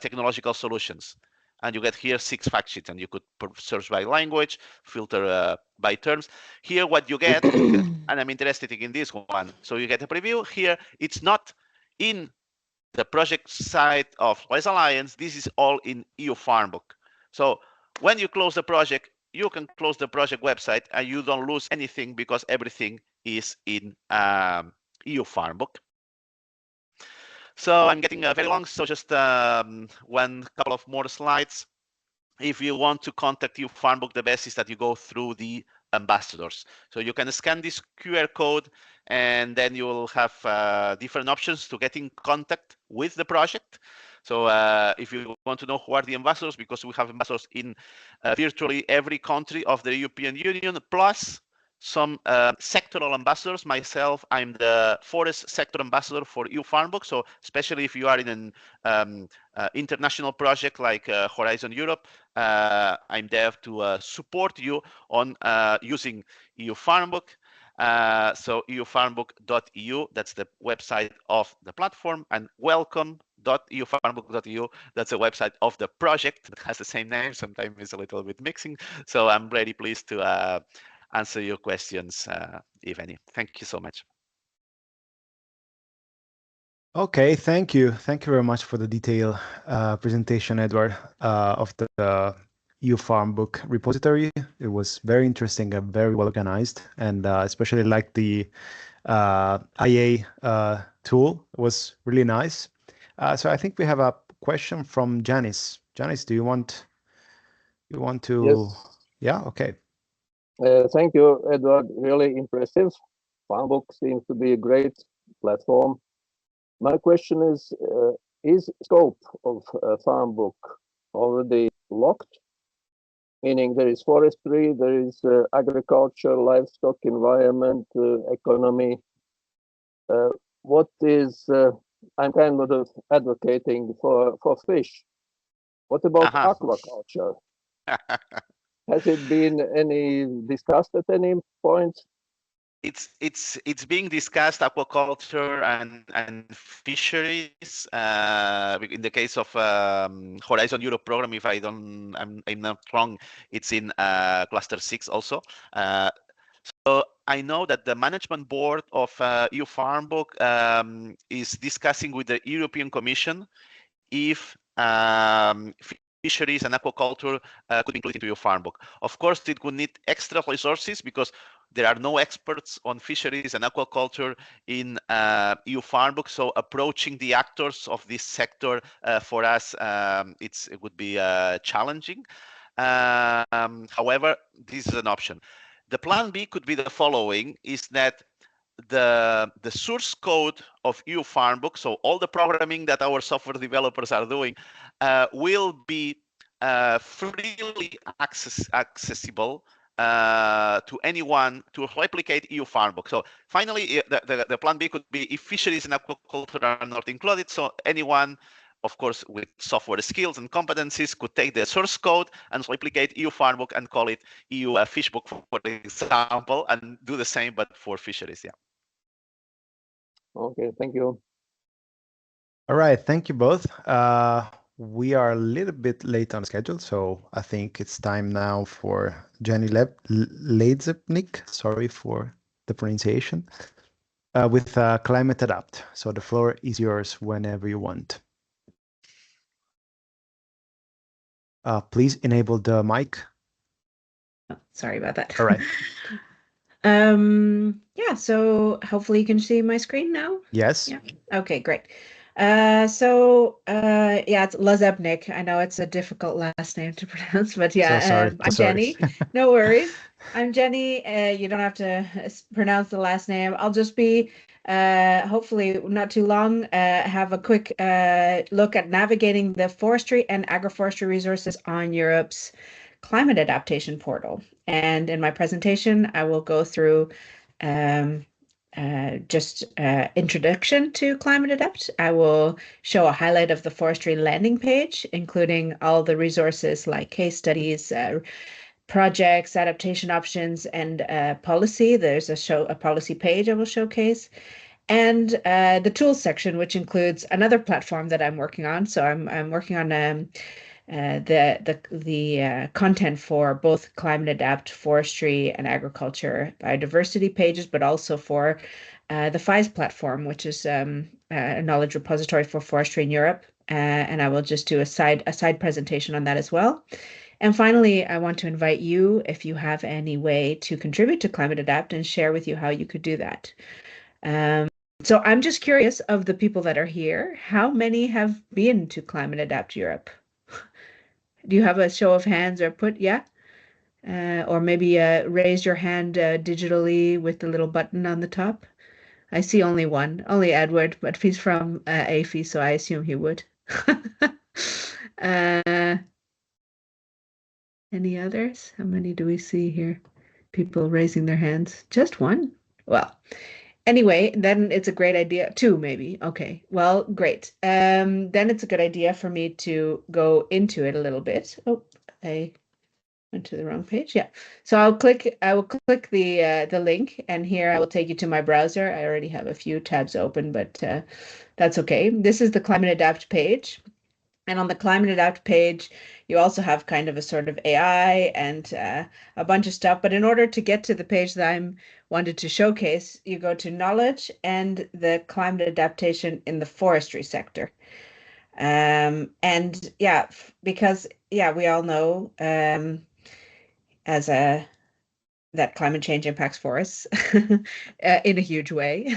technological solutions. And you get here 6 fact sheets, and you could search by language, filter by terms. Here, what you get, and I'm interested in this one, so you get a preview here. It's not in the project side of Race Alliance. This is all in EU Farmbook. So when you close the project, you can close the project website and you don't lose anything because everything is in EU Farmbook. So I'm getting very long, so just one couple of more slides. If you want to contact EU Farmbook, the best is that you go through the ambassadors. So you can scan this QR code, and then you will have different options to get in contact with the project. So if you want to know who are the ambassadors, because we have ambassadors in virtually every country of the European Union, plus some sectoral ambassadors. Myself, I'm the forest sector ambassador for EU Farmbook. So especially if you are in an international project like Horizon Europe, I'm there to support you on using EU Farmbook. So eufarmbook.eu, that's the website of the platform, and welcome.eufarmbook.eu, that's the website of the project that has the same name. Sometimes it's a little bit mixing. So I'm very pleased to answer your questions, if any. Thank you so much. Okay, thank you. Thank you very much for the detailed presentation, Edward, of the EU Farm Book repository. It was very interesting and very well organized, and especially like the IA tool. It was really nice. So I think we have a question from Janice. Janice, do you want to? Yes. Yeah. Okay. Thank you, Edward. Really impressive. Farmbook seems to be a great platform. My question is scope of Farmbook already locked? Meaning there is forestry, there is agriculture, livestock, environment, economy. What is, I'm kind of advocating for fish. What about aquaculture? Has it been discussed at any point? It's being discussed, aquaculture and fisheries. In the case of Horizon Europe program, if I'm not wrong, it's in cluster 6 also. So I know that the management board of EU Farmbook is discussing with the European Commission if fisheries and aquaculture could be included into your farm book. Of course, it would need extra resources because there are no experts on fisheries and aquaculture in EU farm book. So approaching the actors of this sector for us, it would be challenging. However, this is an option. The plan B could be the following: is that the source code of EU Farmbook, so all the programming that our software developers are doing, will be freely accessible to anyone to replicate EU Farmbook. So finally, the plan B could be if fisheries and aquaculture are not included, so anyone, of course, with software skills and competencies, could take the source code and replicate EU Farmbook and call it EU Fishbook, for example, and do the same, but for fisheries. Yeah. Okay, thank you. All right, thank you both. We are a little bit late on schedule, so I think it's time now for Jenny Ledzepnik, sorry for the pronunciation, with Climate Adapt. So the floor is yours whenever you want. Please enable the mic. Oh, sorry about that. All right. Yeah, so hopefully you can see my screen now. Yes. Yeah. Okay, great. Yeah, it's Ledzepnik. I know it's a difficult last name to pronounce, but yeah, So sorry. I'm Jenny. No worries. I'm Jenny. You don't have to pronounce the last name. I'll just be, hopefully not too long, have a quick look at navigating the forestry and agroforestry resources on Europe's climate adaptation portal. And in my presentation, I will go through just introduction to Climate Adapt. I will show a highlight of the forestry landing page, including all the resources like case studies, projects, adaptation options, and policy. There's a policy page I will showcase. And the tools section, which includes another platform that I'm working on. So I'm working on the content for both Climate Adapt, forestry and agriculture biodiversity pages, but also for the FISE platform, which is a knowledge repository for forestry in Europe. And I will just do a side presentation on that as well. And finally, I want to invite you, if you have any way to contribute to Climate Adapt, and share with you how you could do that. So I'm just curious, of the people that are here, how many have been to Climate Adapt Europe? Do you have a show of hands or or maybe raise your hand digitally with the little button on the top? I see only one, only Edward, but he's from AFI, so I assume he would. Any others? How many do we see here? People raising their hands. Just one? Well, anyway, then it's a great idea. Two, maybe. Okay. Well, great. Then it's a good idea for me to go into it a little bit. Oh, I went to the wrong page. Yeah. So I will click the link, and here I will take you to my browser. I already have a few tabs open, but that's okay. This is the Climate Adapt page. And on the Climate Adapt page, you also have kind of a sort of AI and a bunch of stuff. But in order to get to the page that I wanted to showcase, you go to knowledge and the climate adaptation in the forestry sector. And yeah, because we all know that climate change impacts forests in a huge way.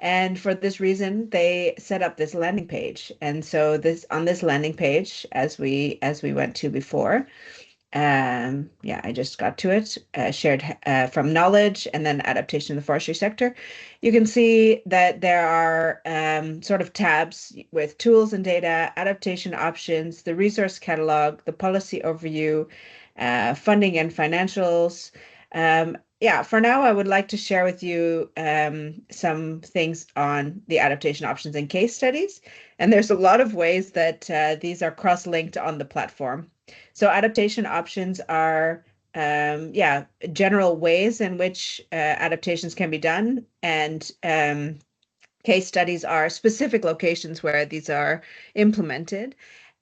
And for this reason, they set up this landing page. And so on this landing page, as we went to before, I just got to it, shared from knowledge and then adaptation in the forestry sector. You can see that there are sort of tabs with tools and data, adaptation options, the resource catalog, the policy overview, funding and financials. For now, I would like to share with you some things on the adaptation options and case studies. And there's a lot of ways that these are cross-linked on the platform. So adaptation options are general ways in which adaptations can be done, and case studies are specific locations where these are implemented.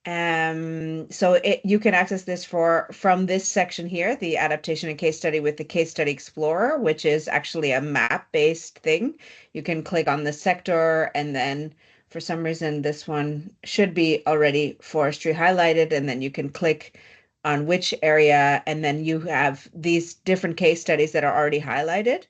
You can access this from this section here, the adaptation and case study with the Case Study Explorer, which is actually a map-based thing. You can click on the sector, and then for some reason this one should be already forestry highlighted, and then you can click on which area, and then you have these different case studies that are already highlighted.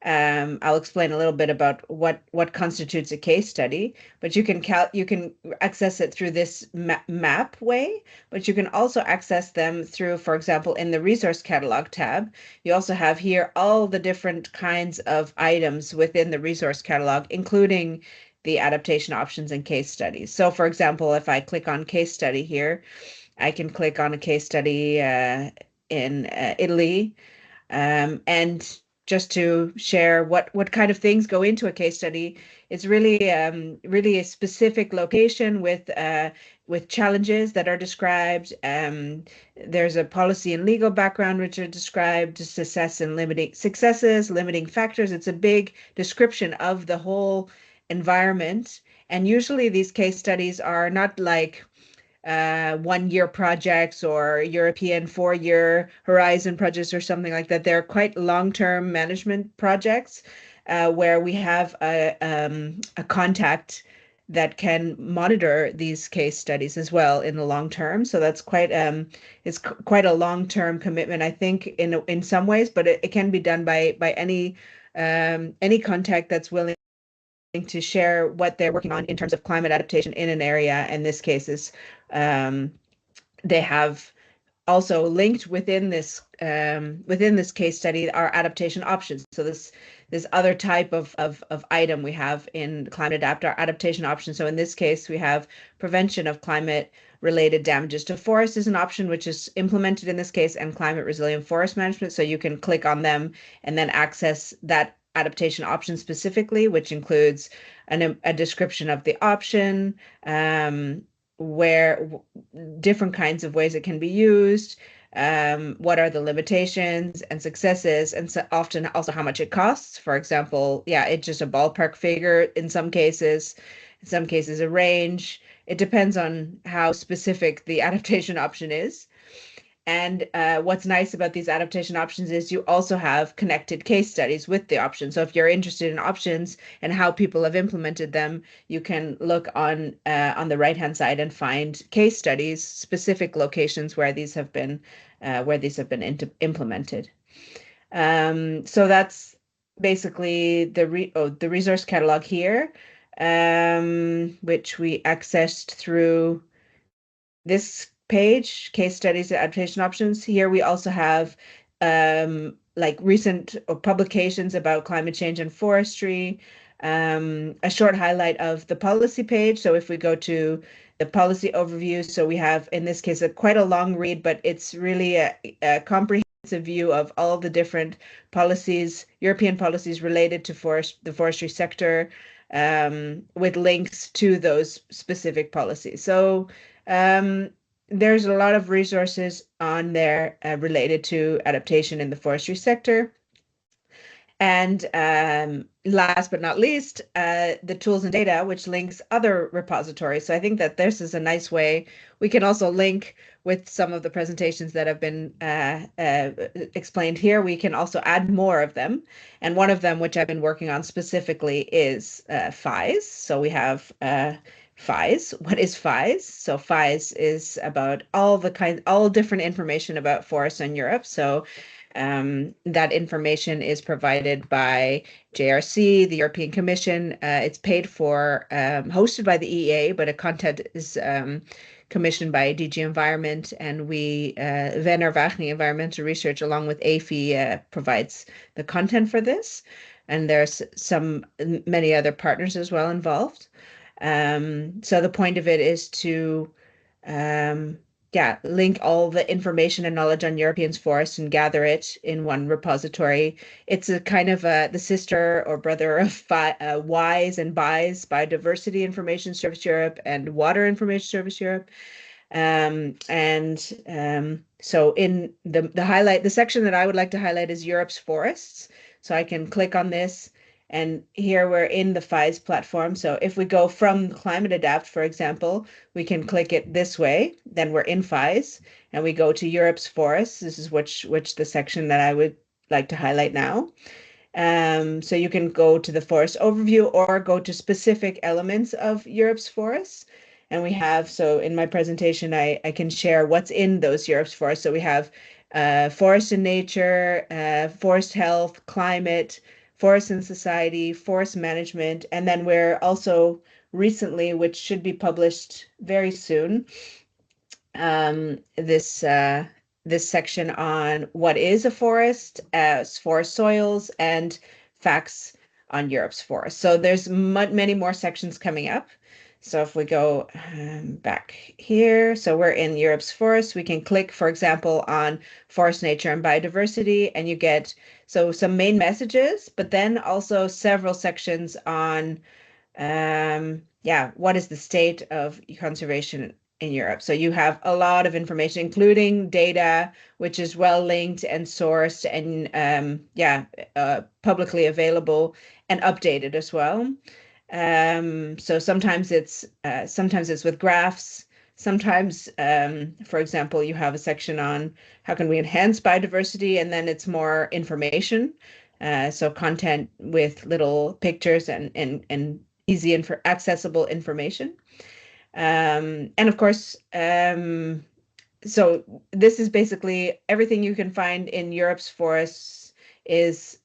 I'll explain a little bit about what constitutes a case study, but you can access it through this map way, but you can also access them through, for example, in the resource catalog tab. You also have here all the different kinds of items within the resource catalog, including the adaptation options and case studies. So for example, if I click on case study here, I can click on a case study in Italy, and just to share what kind of things go into a case study. It's really a specific location with challenges that are described. There's a policy and legal background which are described, successes, limiting factors. It's a big description of the whole environment. And usually these case studies are not like 1-year projects or European 4-year horizon projects or something like that. They're quite long-term management projects where we have a contact that can monitor these case studies as well in the long term. So that's quite it's quite a long-term commitment, I think, in some ways, but it can be done by any contact that's willing to share what they're working on in terms of climate adaptation in an area. In this case is they have also linked within this case study are adaptation options. So this other type of item we have in Climate Adapt are adaptation options. So in this case, we have prevention of climate related damages to forests is an option which is implemented in this case, and climate resilient forest management. So you can click on them and then access that adaptation option specifically, which includes a description of the option, where different kinds of ways it can be used, what are the limitations and successes, and so often also how much it costs. For example, it's just a ballpark figure in some cases a range. It depends on how specific the adaptation option is. And what's nice about these adaptation options is you also have connected case studies with the options. So if you're interested in options and how people have implemented them, you can look on the right-hand side and find case studies, specific locations where these have been implemented. So that's basically the resource catalog here, which we accessed through this page, case studies, adaptation options. Here we also have like recent publications about climate change and forestry, a short highlight of the policy page. So if we go to the policy overview, so we have, in this case, quite a long read, but it's really a comprehensive view of all the different policies, European policies related to the forestry sector, with links to those specific policies. So there's a lot of resources on there related to adaptation in the forestry sector. And last but not least, the tools and data, which links other repositories. So I think that this is a nice way. We can also link with some of the presentations that have been explained here. We can also add more of them. And one of them, which I've been working on specifically, is FIES. So we have FIES. What is FIES? So FIES is about all different information about forests in Europe. So that information is provided by JRC, the European Commission. It's paid for, hosted by the EEA, but a content is commissioned by DG Environment, and we, Werner Wagner Environmental Research, along with AFI, provides the content for this. And there's many other partners as well involved. So the point of it is to link all the information and knowledge on European forests and gather it in one repository. It's a kind of the sister or brother of WISE and BISE, Biodiversity Information Service Europe, and Water Information Service Europe. So in the section that I would like to highlight is Europe's forests. So I can click on this. And here we're in the FIES platform. So if we go from Climate Adapt, for example, we can click it this way, then we're in FIES, and we go to Europe's forests. This is which the section that I would like to highlight now. So you can go to the forest overview or go to specific elements of Europe's forests. And we have, so in my presentation, I can share what's in those Europe's forests. So we have forest and nature, forest health, climate, forest and society, forest management, and then we're also recently, which should be published very soon, this section on what is a forest, forest soils, and facts on Europe's forests. So there's many more sections coming up. So if we go back here, so we're in Europe's forests, we can click, for example, on forest, nature, and biodiversity, and you get some main messages, but then also several sections on, what is the state of conservation in Europe. So you have a lot of information, including data, which is well linked and sourced and publicly available and updated as well. So sometimes it's with graphs. Sometimes, for example, you have a section on how can we enhance biodiversity, and then it's more information. So content with little pictures and easy and accessible information. And of course, so this is basically everything you can find in Europe's forests is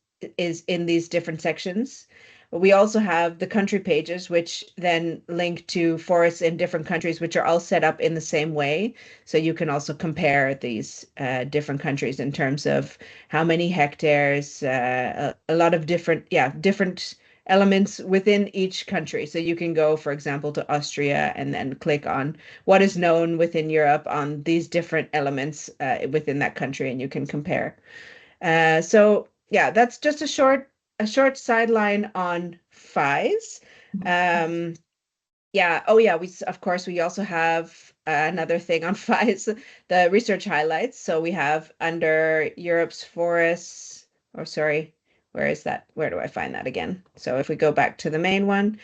in these different sections. We also have the country pages, which then link to forests in different countries, which are all set up in the same way. So you can also compare these different countries in terms of how many hectares, a lot of different elements within each country. So you can go, for example, to Austria and then click on what is known within Europe on these different elements within that country, and you can compare. So yeah, that's just a short sideline on FIES. We also have another thing on FIES, the research highlights. So we have under Europe's forests, where is that? Where do I find that again? So if we go back to the main one,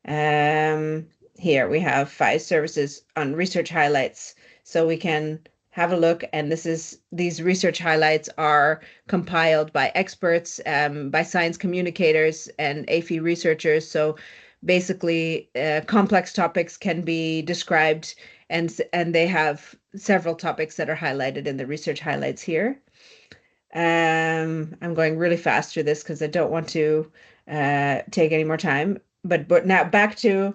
here we have FIES services on research highlights. So we can have a look, and these research highlights are compiled by experts, by science communicators and AFI researchers. So basically, complex topics can be described, and they have several topics that are highlighted in the research highlights here. I'm going really fast through this because I don't want to take any more time. But now back to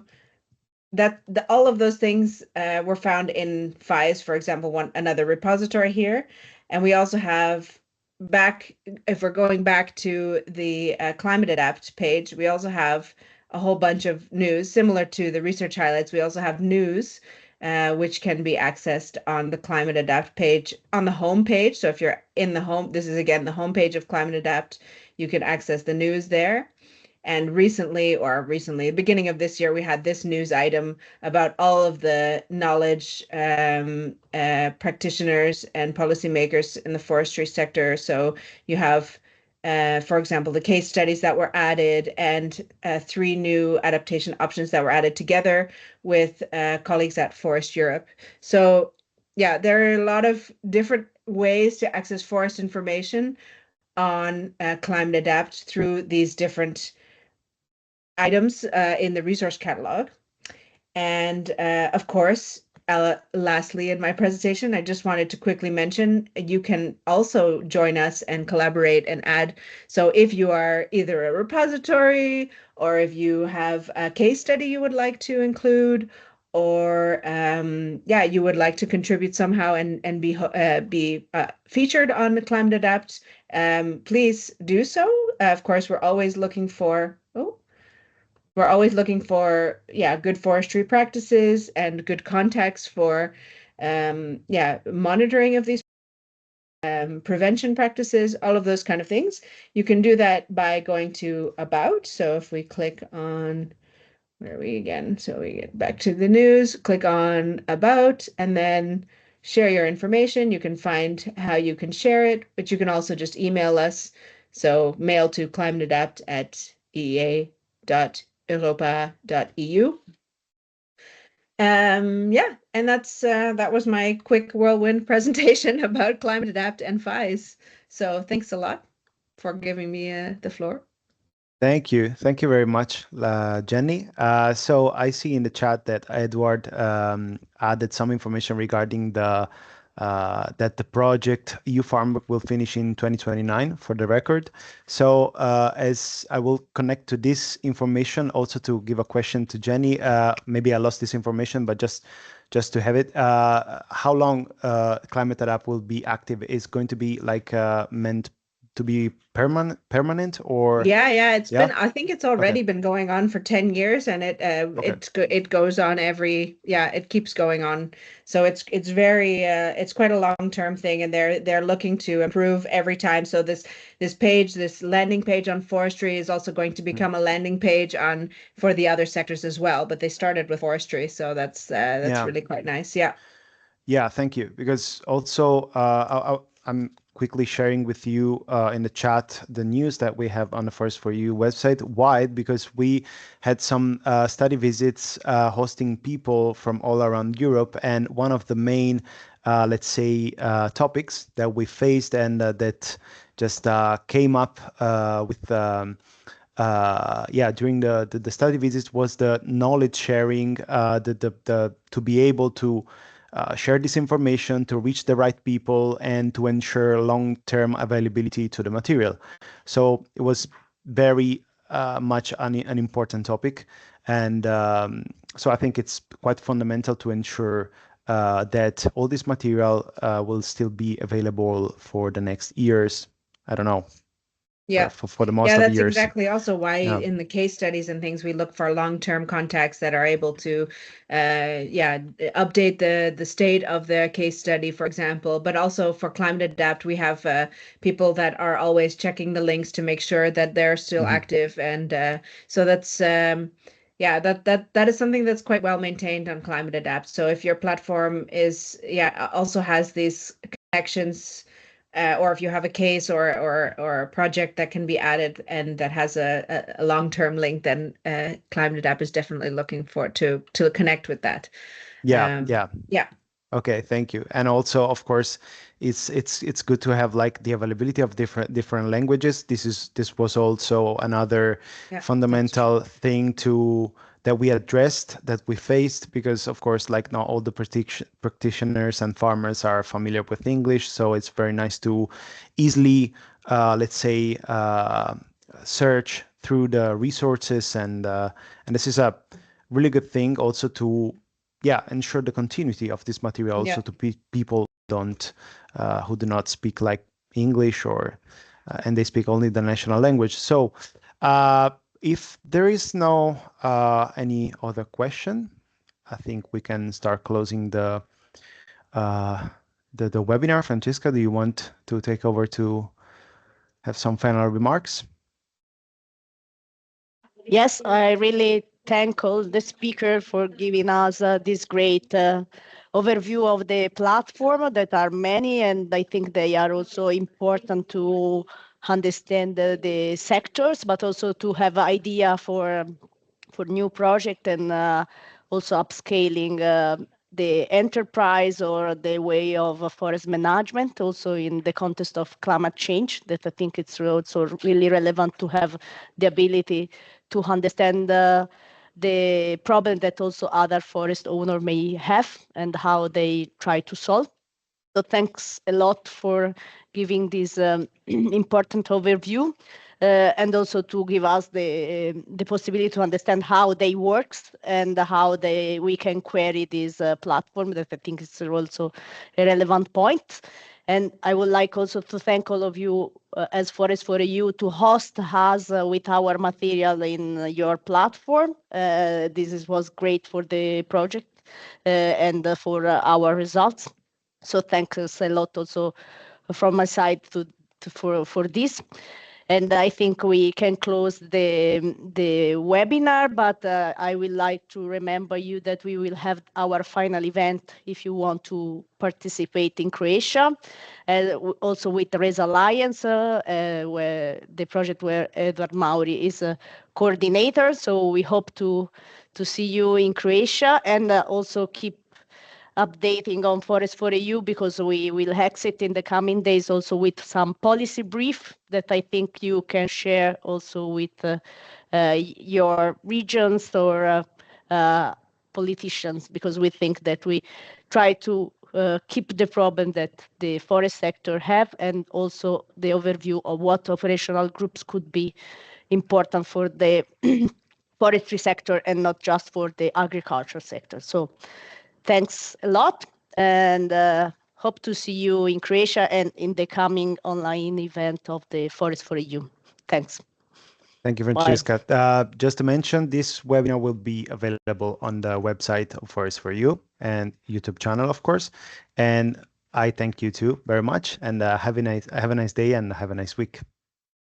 that, all of those things were found in FIES, for example, another repository here. And we also have if we're going back to the Climate Adapt page, we also have a whole bunch of news similar to the research highlights. We also have news, which can be accessed on the Climate Adapt page on the home page. So if you're in the home, this is again the home page of Climate Adapt, you can access the news there. And recently, the beginning of this year, we had this news item about all of the knowledge practitioners and policymakers in the forestry sector. So you have, for example, the case studies that were added and 3 new adaptation options that were added together with colleagues at Forest Europe. So yeah, there are a lot of different ways to access forest information on Climate Adapt through these different items in the resource catalog. And of course, lastly, in my presentation, I just wanted to quickly mention you can also join us and collaborate and add. So if you are either a repository or if you have a case study you would like to include, or you would like to contribute somehow and be featured on the Climate Adapt, please do so. Of course, we're always looking for good forestry practices and good context for monitoring of these prevention practices, all of those kind of things. You can do that by going to About. So if we click on, where are we again? So we get back to the news, click on About, and then share your information. You can find how you can share it, but you can also just email us. So mail to climateadapt@eea.europa.eu. And that was my quick whirlwind presentation about Climate Adapt and FIS. So thanks a lot for giving me the floor. Thank you. Thank you very much, Jenny. So I see in the chat that Edward added some information regarding that the project EU Farm will finish in 2029 for the record. So as I will connect to this information also to give a question to Jenny, maybe I lost this information, but just to have it, how long Climate Adapt will be active is going to be like meant to be permanent or it's been, I think it's already been going on for 10 years, and it goes on it keeps going on. So it's very it's quite a long-term thing, and they're looking to improve every time. So this landing page on forestry is also going to become a landing page for the other sectors as well, but they started with forestry, so that's really quite nice. Yeah, thank you. Because also I'm quickly sharing with you in the chat the news that we have on the Forest4U website. Why? Because we had some study visits hosting people from all around Europe, and one of the main, let's say, topics that we faced and that just came up with during the study visits was the knowledge sharing, to be able to share this information to reach the right people and to ensure long-term availability to the material. So it was very much an important topic. And so I think it's quite fundamental to ensure that all this material will still be available for the next years. I don't know. For the most of the years. That's exactly also why in the case studies and things we look for long-term contacts that are able to update the state of the case study, for example. But also for Climate Adapt, we have people that are always checking the links to make sure that they're still active, and so that's that is something that's quite well maintained on Climate Adapt. So if your platform is also has these connections, or if you have a case or a project that can be added and that has a long-term link, then Climate Adapt is definitely looking to connect with that. Okay, thank you. And also, of course, it's good to have like the availability of different languages. This was also another fundamental thing that we addressed, that we faced, because of course, like not all the practitioners and farmers are familiar with English. So it's very nice to easily, let's say, search through the resources, and this is a really good thing also to ensure the continuity of this material also to people who do not speak like English or and they speak only the national language. So if there is no any other question, I think we can start closing the webinar. Francesca, do you want to take over to have some final remarks? Yes, I really thank all the speakers for giving us this great overview of the platform that are many, and I think they are also important to understand the sectors, but also to have idea for new project and also upscaling the enterprise or the way of forest management, also in the context of climate change, that I think it's also really relevant to have the ability to understand the problem that also other forest owners may have and how they try to solve. So thanks a lot for giving this important overview and also to give us the possibility to understand how they works and how we can query this platform, that I think is also a relevant point. And I would like also to thank all of you as Forest for EU to host us with our material in your platform. Was great for the project and for our results. So thanks a lot also from my side for this. And I think we can close the webinar, but I would like to remember you that we will have our final event if you want to participate in Croatia, also with the Race Alliance, where the project where Edward Mauri is a coordinator. So we hope to see you in Croatia and also keep updating on Forest for EU, because we will exit in the coming days also with some policy brief that I think you can share also with your regions or politicians, because we think that we try to keep the problem that the forest sector have and also the overview of what operational groups could be important for the forestry sector and not just for the agriculture sector. So thanks a lot, and hope to see you in Croatia and in the coming online event of the Forest for EU. Thanks. Thank you, Francesca. Just to mention, this webinar will be available on the website of Forest for You and YouTube channel, of course. And I thank you too very much, and have a nice day and have a nice week.